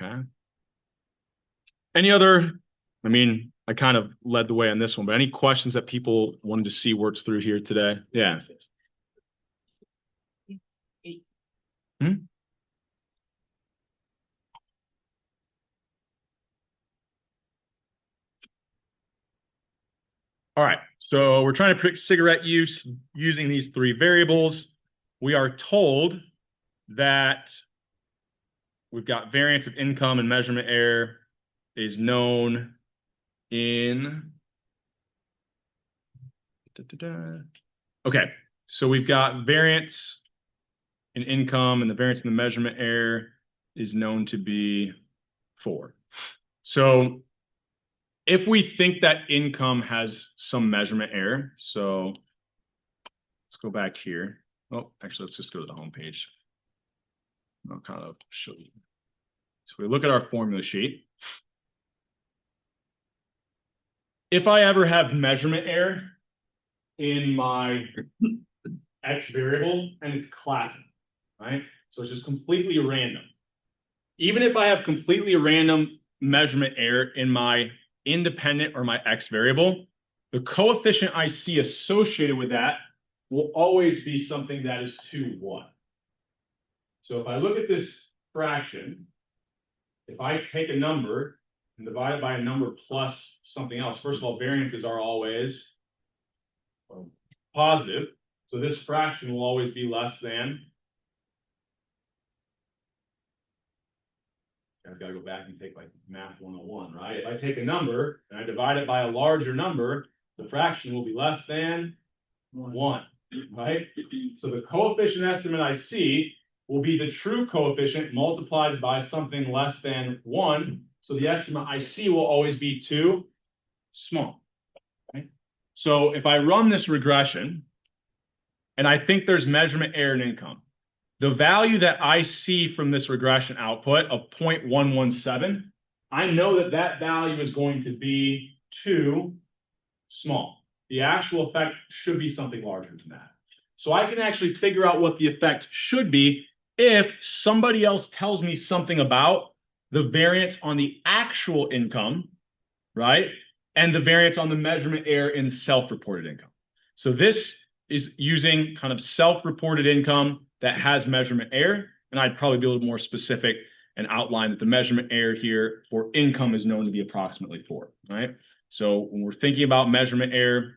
Okay. Any other, I mean, I kind of led the way on this one, but any questions that people wanted to see worked through here today? Yeah. Hmm? All right, so we're trying to predict cigarette use using these three variables. We are told that we've got variance of income and measurement error is known in... Okay, so we've got variance in income and the variance in the measurement error is known to be 4. So if we think that income has some measurement error, so let's go back here. Oh, actually, let's just go to the home page. I'll kind of show you. So we look at our formula sheet. If I ever have measurement error in my X variable, and it's classic, right? So it's just completely random. even if I have completely random measurement error in my independent or my X variable, the coefficient I see associated with that will always be something that is 2, 1. So if I look at this fraction, if I take a number and divide it by a number plus something else, first of all, variances are always positive. So this fraction will always be less than. I've got to go back and take like math 101, right? If I take a number and I divide it by a larger number, the fraction will be less than 1, right? So the coefficient estimate I see will be the true coefficient multiplied by something less than 1. So the estimate I see will always be too small. Right? So if I run this regression and I think there's measurement error in income, the value that I see from this regression output of 0.117, I know that that value is going to be too small. The actual effect should be something larger than that. So I can actually figure out what the effect should be if somebody else tells me something about the variance on the actual income, right? And the variance on the measurement error in self-reported income. So this is using kind of self-reported income that has measurement error. And I'd probably be a little more specific and outline that the measurement error here for income is known to be approximately 4, right? So when we're thinking about measurement error,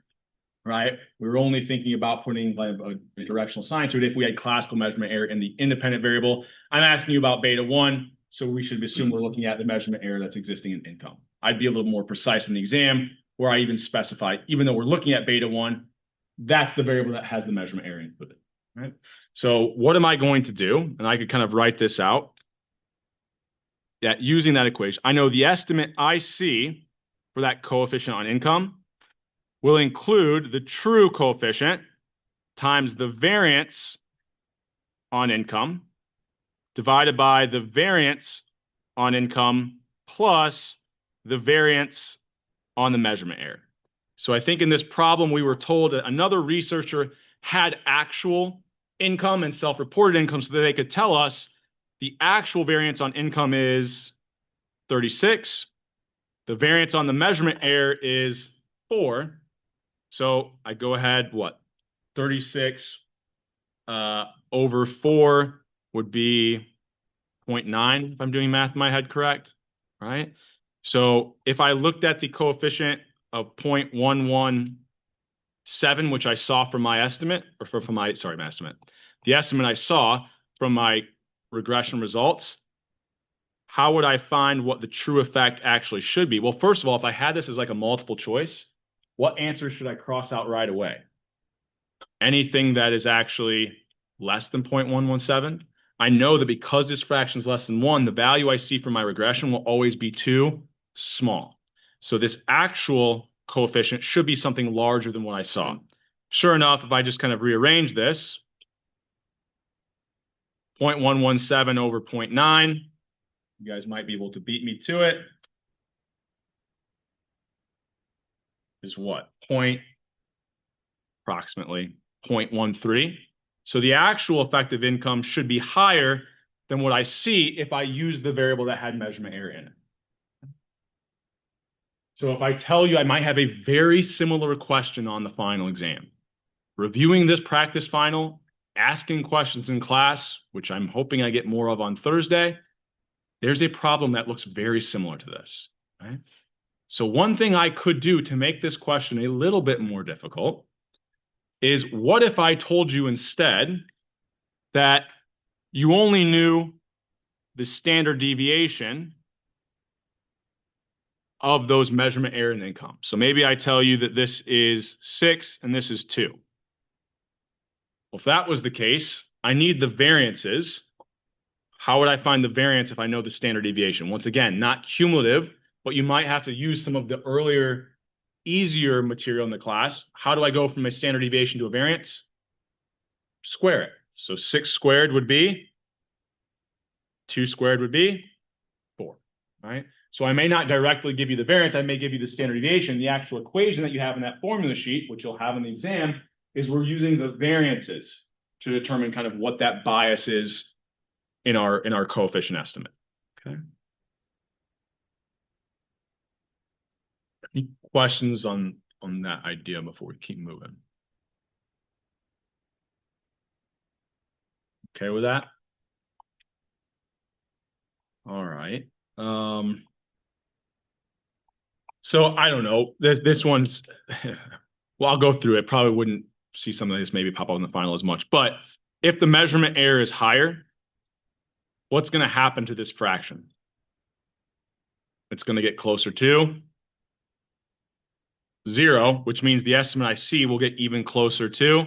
right, we're only thinking about putting like a directional sign to it if we had classical measurement error in the independent variable. I'm asking you about beta 1, so we should assume we're looking at the measurement error that's existing in income. I'd be a little more precise in the exam where I even specify, even though we're looking at beta 1, that's the variable that has the measurement error included, right? So what am I going to do? And I could kind of write this out. That using that equation, I know the estimate I see for that coefficient on income will include the true coefficient times the variance on income divided by the variance on income plus the variance on the measurement error. So I think in this problem, we were told that another researcher had actual income and self-reported income so that they could tell us the actual variance on income is 36. The variance on the measurement error is 4. So I go ahead, what? 36 over 4 would be 0.9, if I'm doing math in my head correct, right? So if I looked at the coefficient of 0.117, which I saw from my estimate, or from my, sorry, my estimate, the estimate I saw from my regression results, how would I find what the true effect actually should be? Well, first of all, if I had this as like a multiple choice, what answer should I cross out right away? Anything that is actually less than 0.117. I know that because this fraction is less than 1, the value I see from my regression will always be too small. So this actual coefficient should be something larger than what I saw. Sure enough, if I just kind of rearrange this, 0.117 over 0.9, you guys might be able to beat me to it, is what? Approximately 0.13. So the actual effective income should be higher than what I see if I use the variable that had measurement error in it. So if I tell you I might have a very similar question on the final exam, reviewing this practice final, asking questions in class, which I'm hoping I get more of on Thursday, there's a problem that looks very similar to this, right? So one thing I could do to make this question a little bit more difficult is what if I told you instead that you only knew the standard deviation of those measurement error and income. So maybe I tell you that this is 6 and this is 2. Well, if that was the case, I need the variances. How would I find the variance if I know the standard deviation? Once again, not cumulative, but you might have to use some of the earlier, easier material in the class. How do I go from a standard deviation to a variance? Square it. So 6 squared would be, 2 squared would be 4, right? So I may not directly give you the variance, I may give you the standard deviation. The actual equation that you have in that formula sheet, which you'll have in the exam, is we're using the variances to determine kind of what that bias is in our coefficient estimate. Okay. Any questions on that idea before we keep moving? Okay with that? All right. So I don't know. This one's well, I'll go through it. Probably wouldn't see something like this maybe pop up in the final as much. But if the measurement error is higher, what's going to happen to this fraction? It's going to get closer to 0, which means the estimate I see will get even closer to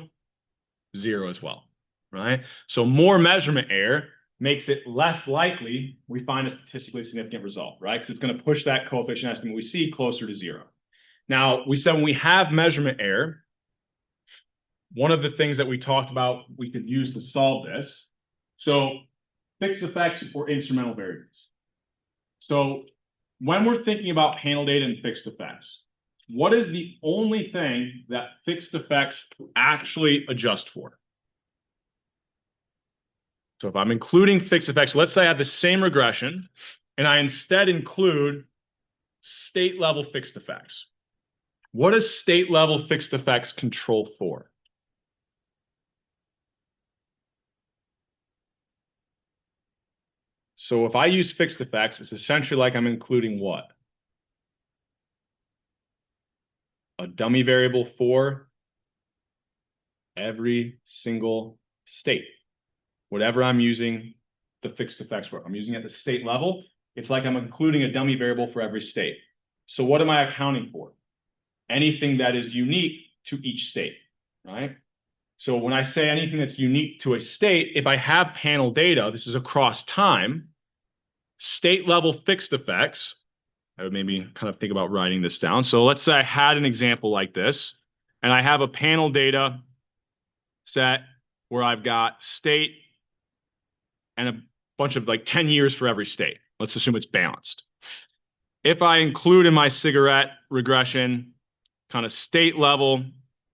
0 as well, right? So more measurement error makes it less likely we find a statistically significant result, right? Because it's going to push that coefficient estimate we see closer to 0. Now, we said when we have measurement error, one of the things that we talked about we could use to solve this, so fixed effects or instrumental variables. So when we're thinking about panel data and fixed effects, what is the only thing that fixed effects actually adjust for? So if I'm including fixed effects, let's say I have the same regression and I instead include state level fixed effects. What does state level fixed effects control for? So if I use fixed effects, it's essentially like I'm including what? A dummy variable for every single state. Whatever I'm using the fixed effects for. I'm using it at the state level. It's like I'm including a dummy variable for every state. So what am I accounting for? Anything that is unique to each state, right? So when I say anything that's unique to a state, if I have panel data, this is across time, state level fixed effects, I would maybe kind of think about writing this down. So let's say I had an example like this, and I have a panel data set where I've got state and a bunch of like 10 years for every state. Let's assume it's balanced. If I include in my cigarette regression kind of state level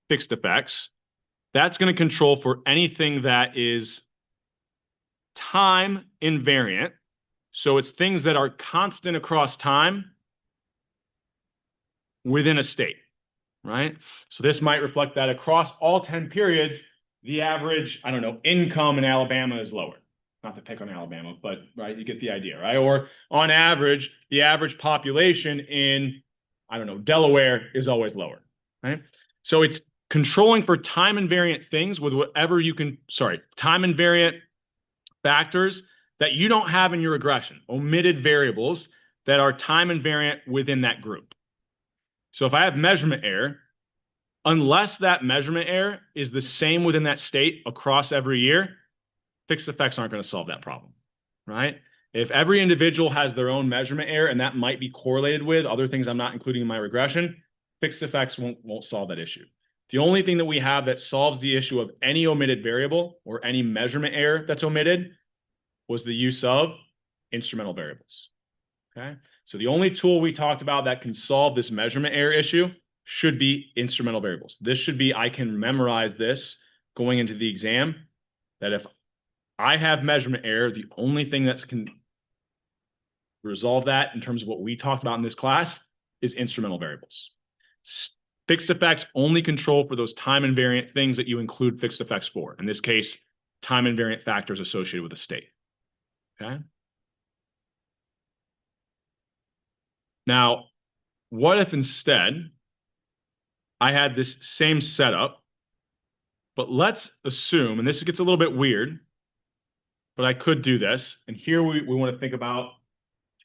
fixed effects, that's going to control for anything that is time invariant. So it's things that are constant across time within a state, right? So this might reflect that across all 10 periods, the average, I don't know, income in Alabama is lower. Not to pick on Alabama, but right, you get the idea, right? Or on average, the average population in, I don't know, Delaware is always lower, right? So it's controlling for time invariant things with whatever you can, time invariant factors that you don't have in your regression, omitted variables that are time invariant within that group. So if I have measurement error, unless that measurement error is the same within that state across every year, fixed effects aren't going to solve that problem, right? If every individual has their own measurement error and that might be correlated with other things I'm not including in my regression, fixed effects won't solve that issue. The only thing that we have that solves the issue of any omitted variable or any measurement error that's omitted was the use of instrumental variables, okay? So the only tool we talked about that can solve this measurement error issue should be instrumental variables. This should be, I can memorize this going into the exam, that if I have measurement error, the only thing that can resolve that in terms of what we talked about in this class is instrumental variables. Fixed effects only control for those time invariant things that you include fixed effects for. In this case, time invariant factors associated with a state, okay? Now, what if instead I had this same setup, but let's assume, and this gets a little bit weird, but I could do this. And here we want to think about,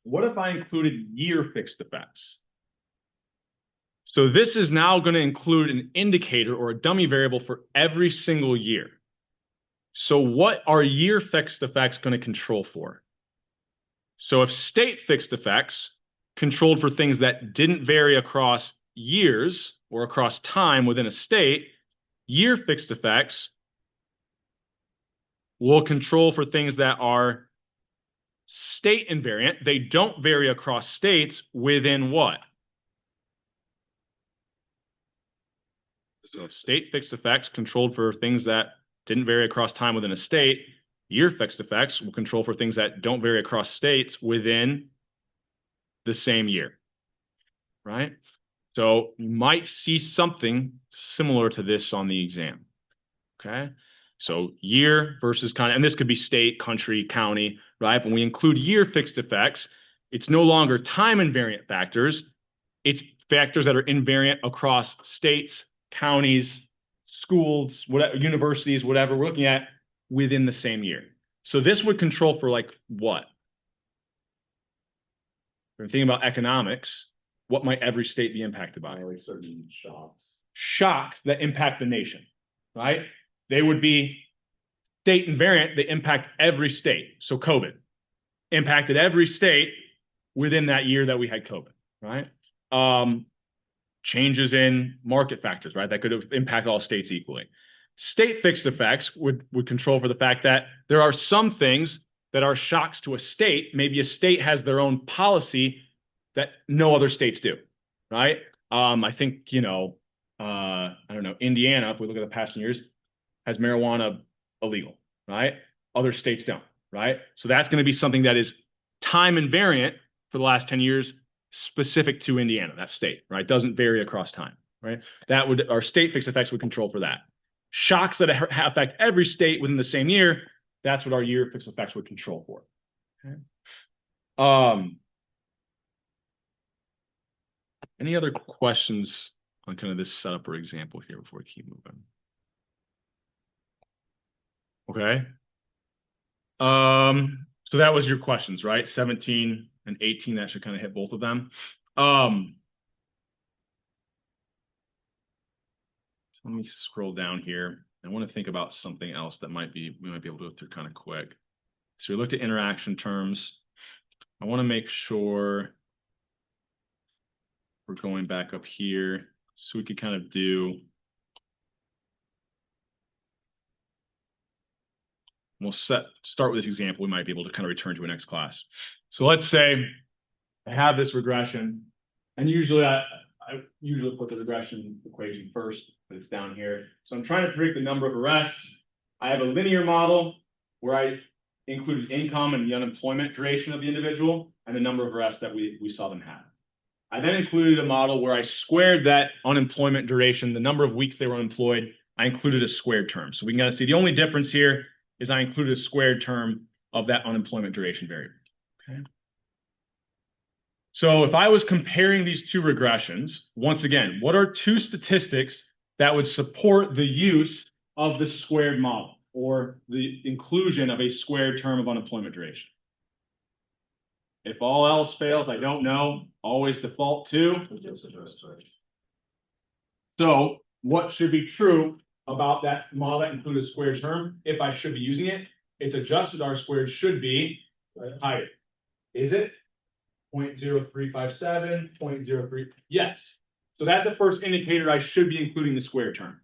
what if I included year fixed effects? So this is now going to include an indicator or a dummy variable for every single year. So what are year fixed effects going to control for? So if state fixed effects controlled for things that didn't vary across years or across time within a state, year fixed effects will control for things that are state invariant. They don't vary across states within what? So state fixed effects controlled for things that didn't vary across time within a state, Year fixed effects will control for things that don't vary across states within the same year, right? So you might see something similar to this on the exam, okay? So year versus kind of, and this could be state, country, county, right? When we include year fixed effects, it's no longer time invariant factors. It's factors that are invariant across states, counties, schools, whatever, universities, whatever we're looking at within the same year. So this would control for like what? When thinking about economics, what might every state be impacted by? Like certain shocks. Shocks that impact the nation, right? They would be state invariant. They impact every state. So COVID impacted every state within that year that we had COVID, right? Changes in market factors, right? That could impact all states equally. State fixed effects would control for the fact that there are some things that are shocks to a state. Maybe a state has their own policy that no other states do, right? I think, I don't know, Indiana, if we look at the past years, has marijuana illegal, right? Other states don't, right? So that's going to be something that is time invariant for the last 10 years, specific to Indiana, that state, right? Doesn't vary across time, right? That would, our state fixed effects would control for that. Shocks that affect every state within the same year, that's what our year fixed effects would control for. Okay. Any other questions on kind of this setup or example here before we keep moving? Okay. So that was your questions, right? 17 and 18, that should kind of hit both of them. Let me scroll down here. I want to think about something else that we might be able to go through kind of quick. So we looked at interaction terms. I want to make sure we're going back up here so we could kind of do. We'll start with this example. We might be able to kind of return to a next class. So let's say I have this regression, and usually I usually put the regression equation first, but it's down here. So I'm trying to predict the number of arrests. I have a linear model where I included income and the unemployment duration of the individual and the number of arrests that we saw them have. I then included a model where I squared that unemployment duration, the number of weeks they were unemployed. I included a squared term. So we can kind of see the only difference here is I included a squared term of that unemployment duration variable. Okay. So if I was comparing these two regressions, once again, what are two statistics that would support the use of the squared model or the inclusion of a squared term of unemployment duration? If all else fails, I don't know, always default to. So what should be true about that model that includes a squared term? If I should be using it, its adjusted R squared should be higher. Is it? 0.0357, 0.03. Yes. So that's a first indicator I should be including the squared term.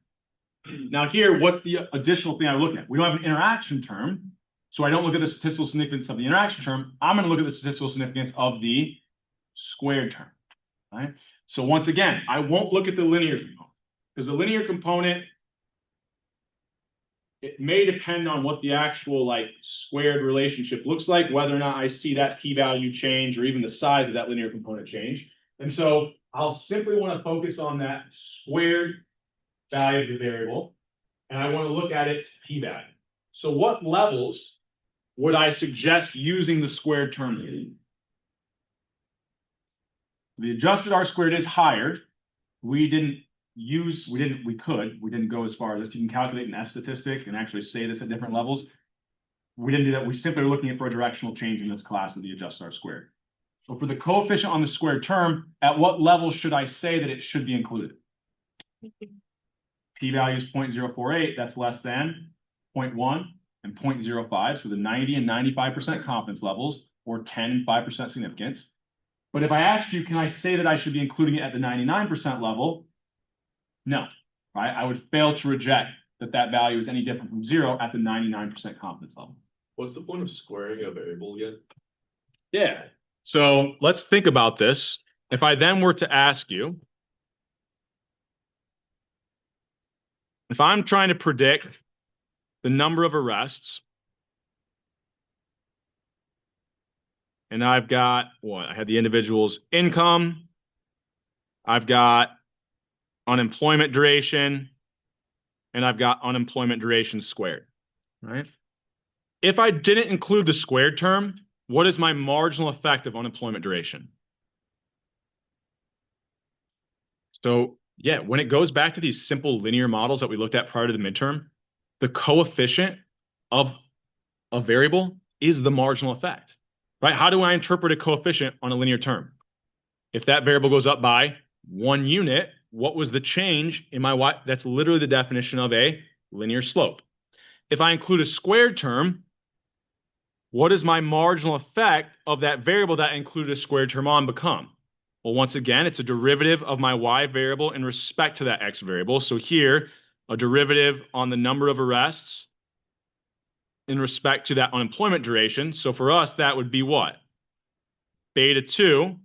Now here, what's the additional thing I'm looking at? We don't have an interaction term, so I don't look at the statistical significance of the interaction term. I'm going to look at the statistical significance of the squared term, right? So once again, I won't look at the linear component because the linear component, it may depend on what the actual squared relationship looks like, whether or not I see that p-value change or even the size of that linear component change. And so I'll simply want to focus on that squared value of the variable, and I want to look at its p-value. So what levels would I suggest using the squared term in? The adjusted R squared is higher. We didn't go as far as this. You can calculate an S statistic and actually say this at different levels. We didn't do that. We simply are looking for a directional change in this class of the adjusted R squared. So for the coefficient on the squared term, at what level should I say that it should be included? P-value is 0.048. That's less than 0.1 and 0.05. So the 90 and 95% confidence levels, or 10 and 5% significance. But if I asked you, can I say that I should be including it at the 99% level? No, right? I would fail to reject that value is any different from 0 at the 99% confidence level. What's the point of squaring a variable again? Yeah. So let's think about this. If I then were to ask you, if I'm trying to predict the number of arrests And I've got what? I had the individual's income. I've got unemployment duration, and I've got unemployment duration squared, right? If I didn't include the squared term, what is my marginal effect of unemployment duration? So yeah, when it goes back to these simple linear models that we looked at prior to the midterm, the coefficient of a variable is the marginal effect, right? How do I interpret a coefficient on a linear term? If that variable goes up by 1 unit, what was the change in my y? That's literally the definition of a linear slope. If I include a squared term, what does my marginal effect of that variable that I included a squared term on become? Well, once again, it's a derivative of my y variable in respect to that x variable. So here, a derivative on the number of arrests in respect to that unemployment duration. So for us, that would be what? Beta 2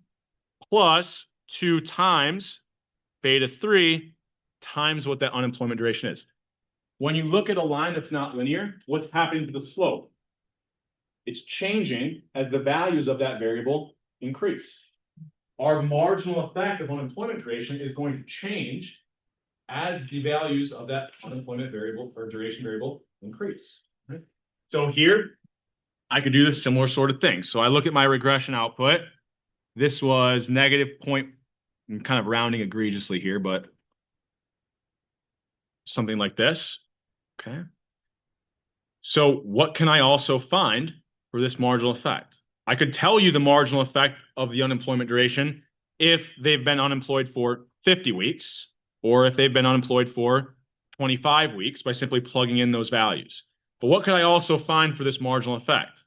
plus 2 times beta 3 times what that unemployment duration is. When you look at a line that's not linear, what's happening to the slope? It's changing as the values of that variable increase. Our marginal effect of unemployment duration is going to change as the values of that unemployment variable or duration variable increase. Right? So here, I could do this similar sort of thing. So I look at my regression output. This was negative point, I'm kind of rounding egregiously here, but something like this. Okay. So what can I also find for this marginal effect? I could tell you the marginal effect of the unemployment duration if they've been unemployed for 50 weeks or if they've been unemployed for 25 weeks by simply plugging in those values. But what could I also find for this marginal effect?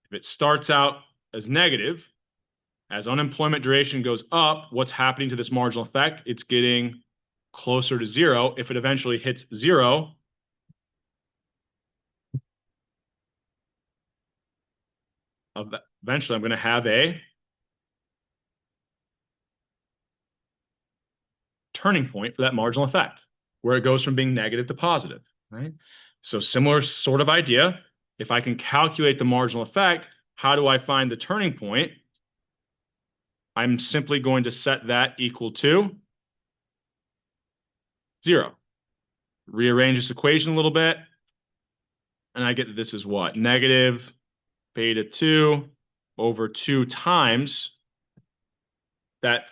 If it starts out as negative, as unemployment duration goes up, what's happening to this marginal effect? It's getting closer to 0. If it eventually hits 0, eventually I'm going to have a turning point for that marginal effect, where it goes from being negative to positive, right? So similar sort of idea. If I can calculate the marginal effect, how do I find the turning point? I'm simply going to set that equal to 0. Rearrange this equation a little bit, and I get that this is what? Negative beta 2 over 2 times that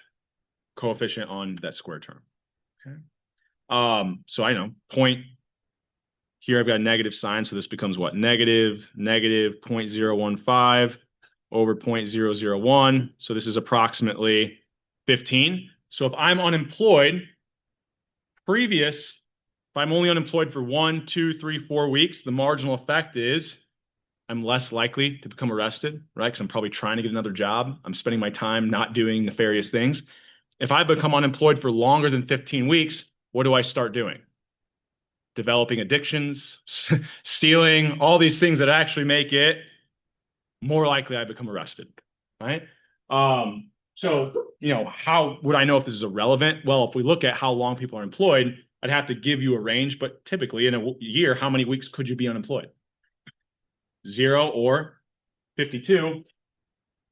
coefficient on that square term. Okay. So I know point here I've got a negative sign, so this becomes what? Negative 0.015 over 0.001. So this is approximately 15. So if I'm unemployed, if I'm only unemployed for 1, 2, 3, 4 weeks, the marginal effect is I'm less likely to become arrested, right? Because I'm probably trying to get another job. I'm spending my time not doing nefarious things. If I become unemployed for longer than 15 weeks, what do I start doing? Developing addictions, stealing, all these things that actually make it more likely I become arrested, right? So, how would I know if this is irrelevant? Well, if we look at how long people are employed, I'd have to give you a range, but typically in a year, how many weeks could you be unemployed? 0 or 52.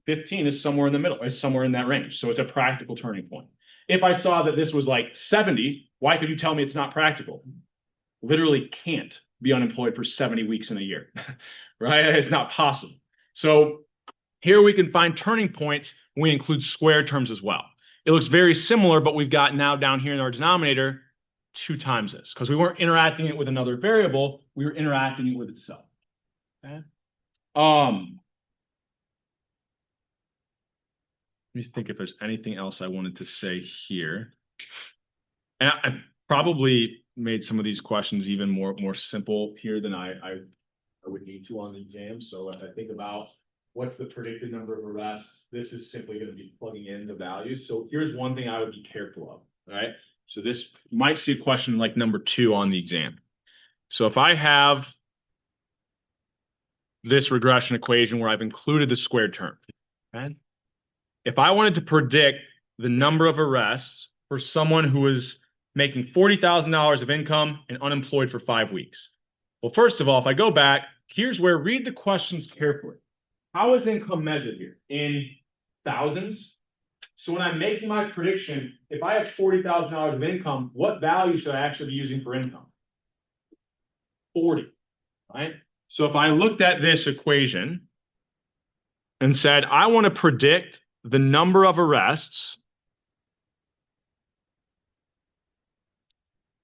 15 is somewhere in the middle, is somewhere in that range. So it's a practical turning point. If I saw that this was like 70, why could you tell me it's not practical? Literally can't be unemployed for 70 weeks in a year, right? It's not possible. So here we can find turning points when we include square terms as well. It looks very similar, but we've got now down here in our denominator 2 times this because we weren't interacting it with another variable. We were interacting it with itself. Okay. Let me think if there's anything else I wanted to say here. And I probably made some of these questions even more simple here than I would need to on the exam. So if I think about what's the predicted number of arrests, this is simply going to be plugging in the values. So here's one thing I would be careful of, right? So this might see a question like number 2 on the exam. So if I have this regression equation where I've included the squared term, okay? If I wanted to predict the number of arrests for someone who is making $40,000 of income and unemployed for 5 weeks. Well, first of all, if I go back, here's where read the questions carefully. how is income measured here? In thousands. So when I'm making my prediction, if I have $40,000 of income, what value should I actually be using for income? 40, right? So if I looked at this equation and said, I want to predict the number of arrests,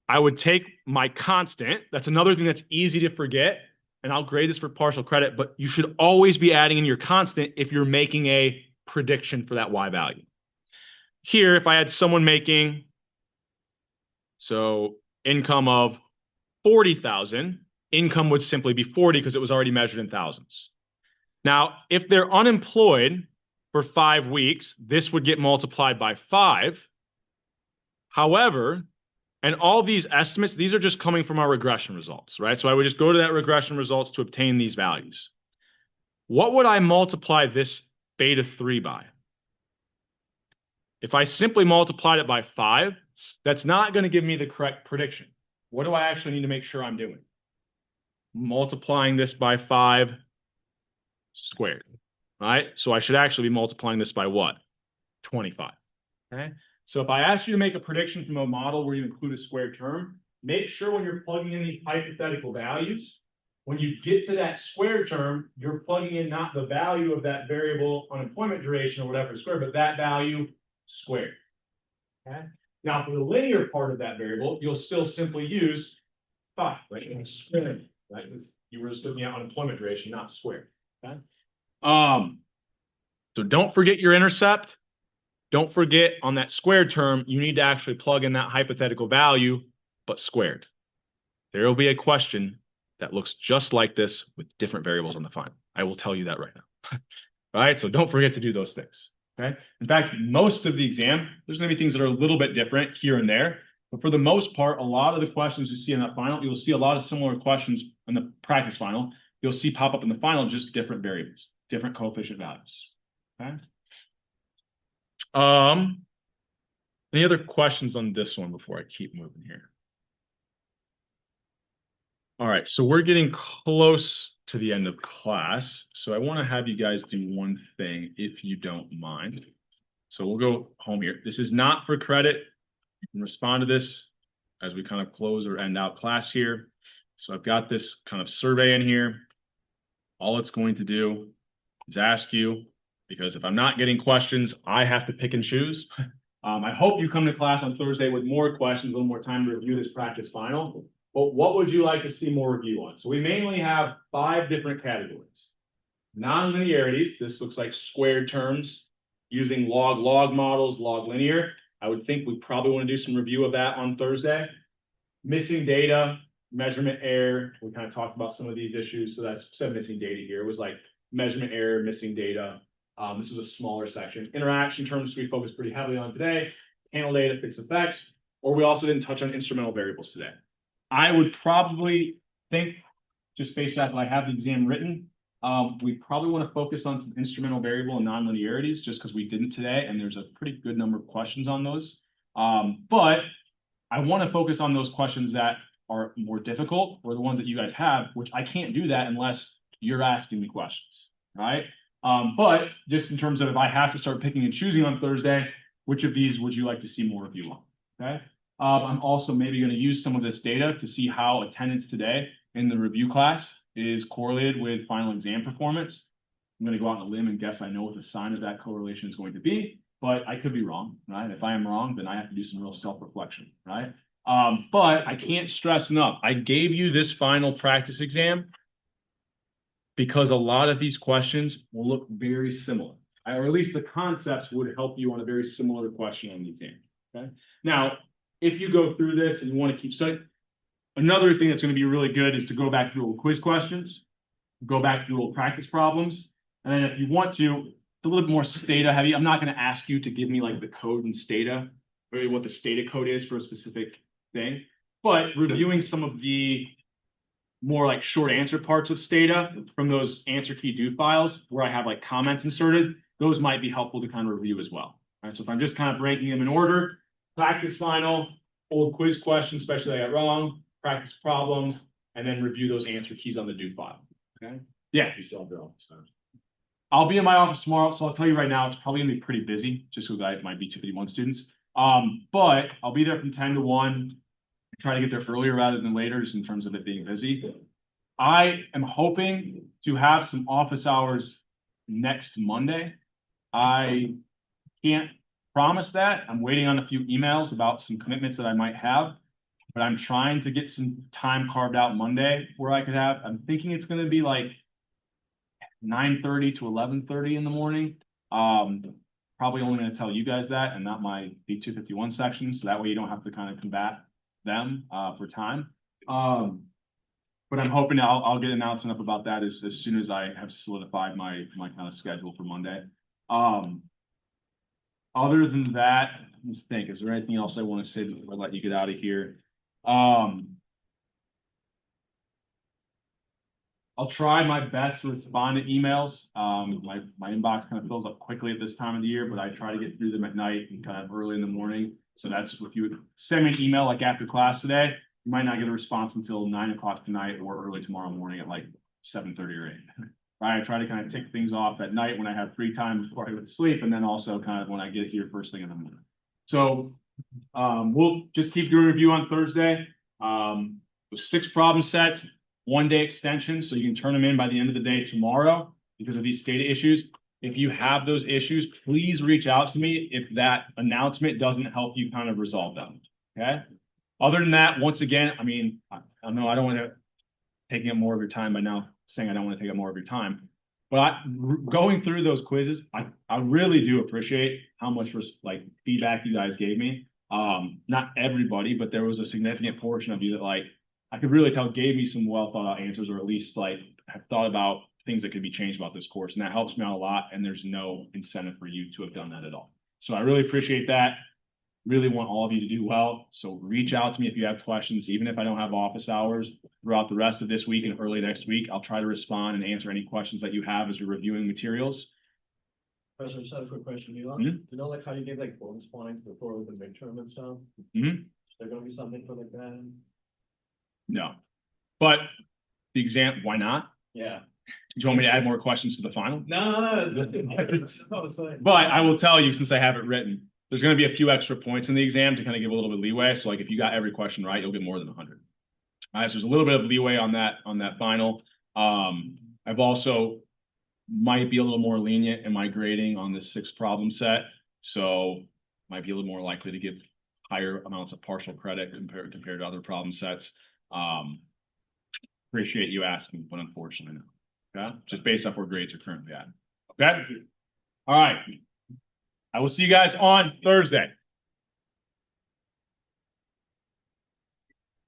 I would take my constant. That's another thing that's easy to forget. And I'll grade this for partial credit, but you should always be adding in your constant if you're making a prediction for that Y value. Here, if I had someone making, so income of 40,000, income would simply be 40 because it was already measured in thousands. Now, if they're unemployed for 5 weeks, this would get multiplied by 5. However, and all these estimates, these are just coming from our regression results, right? So I would just go to that regression results to obtain these values. What would I multiply this beta 3 by? If I simply multiplied it by 5, that's not going to give me the correct prediction. What do I actually need to make sure I'm doing? Multiplying this by 5 squared, right? So I should actually be multiplying this by what? 25, okay? So if I ask you to make a prediction from a model where you include a squared term, make sure when you're plugging in these hypothetical values, when you get to that squared term, you're plugging in not the value of that variable unemployment duration or whatever squared, but that value squared, okay? Now for the linear part of that variable, you'll still simply use 5, right? Squared, right? You were just looking at unemployment duration, not squared, okay? So don't forget your intercept. Don't forget on that squared term, you need to actually plug in that hypothetical value, but squared. There will be a question that looks just like this with different variables on the final. I will tell you that right now. All right, so don't forget to do those things, okay? In fact, most of the exam, there's gonna be things that are a little bit different here and there, but for the most part, a lot of the questions you see in that final, you'll see a lot of similar questions in the practice final. You'll see pop up in the final, just different variables, different coefficient values, okay? Any other questions on this one before I keep moving here? All right, so we're getting close to the end of class. So I want to have you guys do one thing, if you don't mind. So we'll go home here. This is not for credit. You can respond to this as we kind of close or end out class here. So I've got this kind of survey in here. All it's going to do is ask you, because if I'm not getting questions, I have to pick and choose. I hope you come to class on Thursday with more questions, a little more time to review this practice final. But what would you like to see more review on? So we mainly have 5 different categories. Non-linearities, this looks like squared terms using log-log models, log linear. I would think we probably want to do some review of that on Thursday. Missing data, measurement error. We kind of talked about some of these issues. So that's said missing data here. It was like measurement error, missing data. This was a smaller section. Interaction terms we focused pretty heavily on today. Panel data, fixed effects. Or we also didn't touch on instrumental variables today. I would probably think, just based off I have the exam written, we probably want to focus on some instrumental variable and non-linearities just because we didn't today, and there's a pretty good number of questions on those. But I want to focus on those questions that are more difficult or the ones that you guys have, which I can't do that unless you're asking me questions, right? But just in terms of if I have to start picking and choosing on Thursday, which of these would you like to see more review on, okay? I'm also maybe going to use some of this data to see how attendance today in the review class is correlated with final exam performance. I'm going to go out on a limb and guess I know what the sign of that correlation is going to be, but I could be wrong, right? If I am wrong, then I have to do some real self-reflection, right? But I can't stress enough. I gave you this final practice exam because a lot of these questions will look very similar, or at least the concepts would help you on a very similar question on the exam, okay? Now, if you go through this and you want to keep studying, another thing that's going to be really good is to go back through old quiz questions, go back through old practice problems. And then if you want to, it's a little bit more Stata heavy. I'm not going to ask you to give me like the code in Stata, or what the Stata code is for a specific thing, but reviewing some of the more like short answer parts of Stata from those answer key do files where I have like comments inserted, those might be helpful to kind of review as well. All right, so if I'm just kind of breaking them in order, practice final, old quiz questions, especially I got wrong, practice problems, and then review those answer keys on the do file. Okay. Yeah. You still have your office time. I'll be in my office tomorrow, so I'll tell you right now, it's probably gonna be pretty busy, just with my B251 students. But I'll be there from 10 to 1. Try to get there earlier rather than later, just in terms of it being busy. I am hoping to have some office hours next Monday. I can't promise that. I'm waiting on a few emails about some commitments that I might have, but I'm trying to get some time carved out Monday where I could have. I'm thinking it's going to be like 9:30 to 11:30 in the morning. Probably only going to tell you guys that and not my B251 section, so that way you don't have to kind of combat them for time. But I'm hoping I'll get an announcement up about that as soon as I have solidified my kind of schedule for Monday. Other than that, let's think, is there anything else I want to say before I let you get out of here? I'll try my best to respond to emails. My inbox kind of fills up quickly at this time of the year, but I try to get through them at night and kind of early in the morning. So that's if you would send me an email like after class today, you might not get a response until 9 o'clock tonight or early tomorrow morning at like 7:30 or 8. Right, I try to kind of tick things off at night when I have free time before I go to sleep, and then also kind of when I get here first thing in the morning. So we'll just keep doing a review on Thursday. With 6 problem sets, 1-day extension, so you can turn them in by the end of the day tomorrow because of these data issues. If you have those issues, please reach out to me if that announcement doesn't help you kind of resolve them. Okay. Other than that, once again, I mean, I know I don't want to take up more of your time by now saying I don't want to take up more of your time, but going through those quizzes, I really do appreciate how much like feedback you guys gave me. Not everybody, but there was a significant portion of you that like I could really tell gave me some well thought out answers, or at least like have thought about things that could be changed about this course, and that helps me out a lot. And there's no incentive for you to have done that at all. So I really appreciate that. Really want all of you to do well. So reach out to me if you have questions, even if I don't have office hours throughout the rest of this week and early next week. I'll try to respond and answer any questions that you have as you're reviewing materials. Professor, just had a quick question. You know, like how you gave like bonus points before with the midterm and stuff? Is there gonna be something for like that? No, but the exam, why not? Yeah. Do you want me to add more questions to the final? No, that's good. But I will tell you, since I have it written, there's going to be a few extra points in the exam to kind of give a little bit of leeway. So like if you got every question right, you'll get more than 100. All right, so there's a little bit of leeway on that final. I've also might be a little more lenient in my grading on the 6 problem set. So might be a little more likely to give higher amounts of partial credit compared to other problem sets. Appreciate you asking, but unfortunately no. Okay, just based off where grades are currently at. Okay. All right. I will see you guys on Thursday.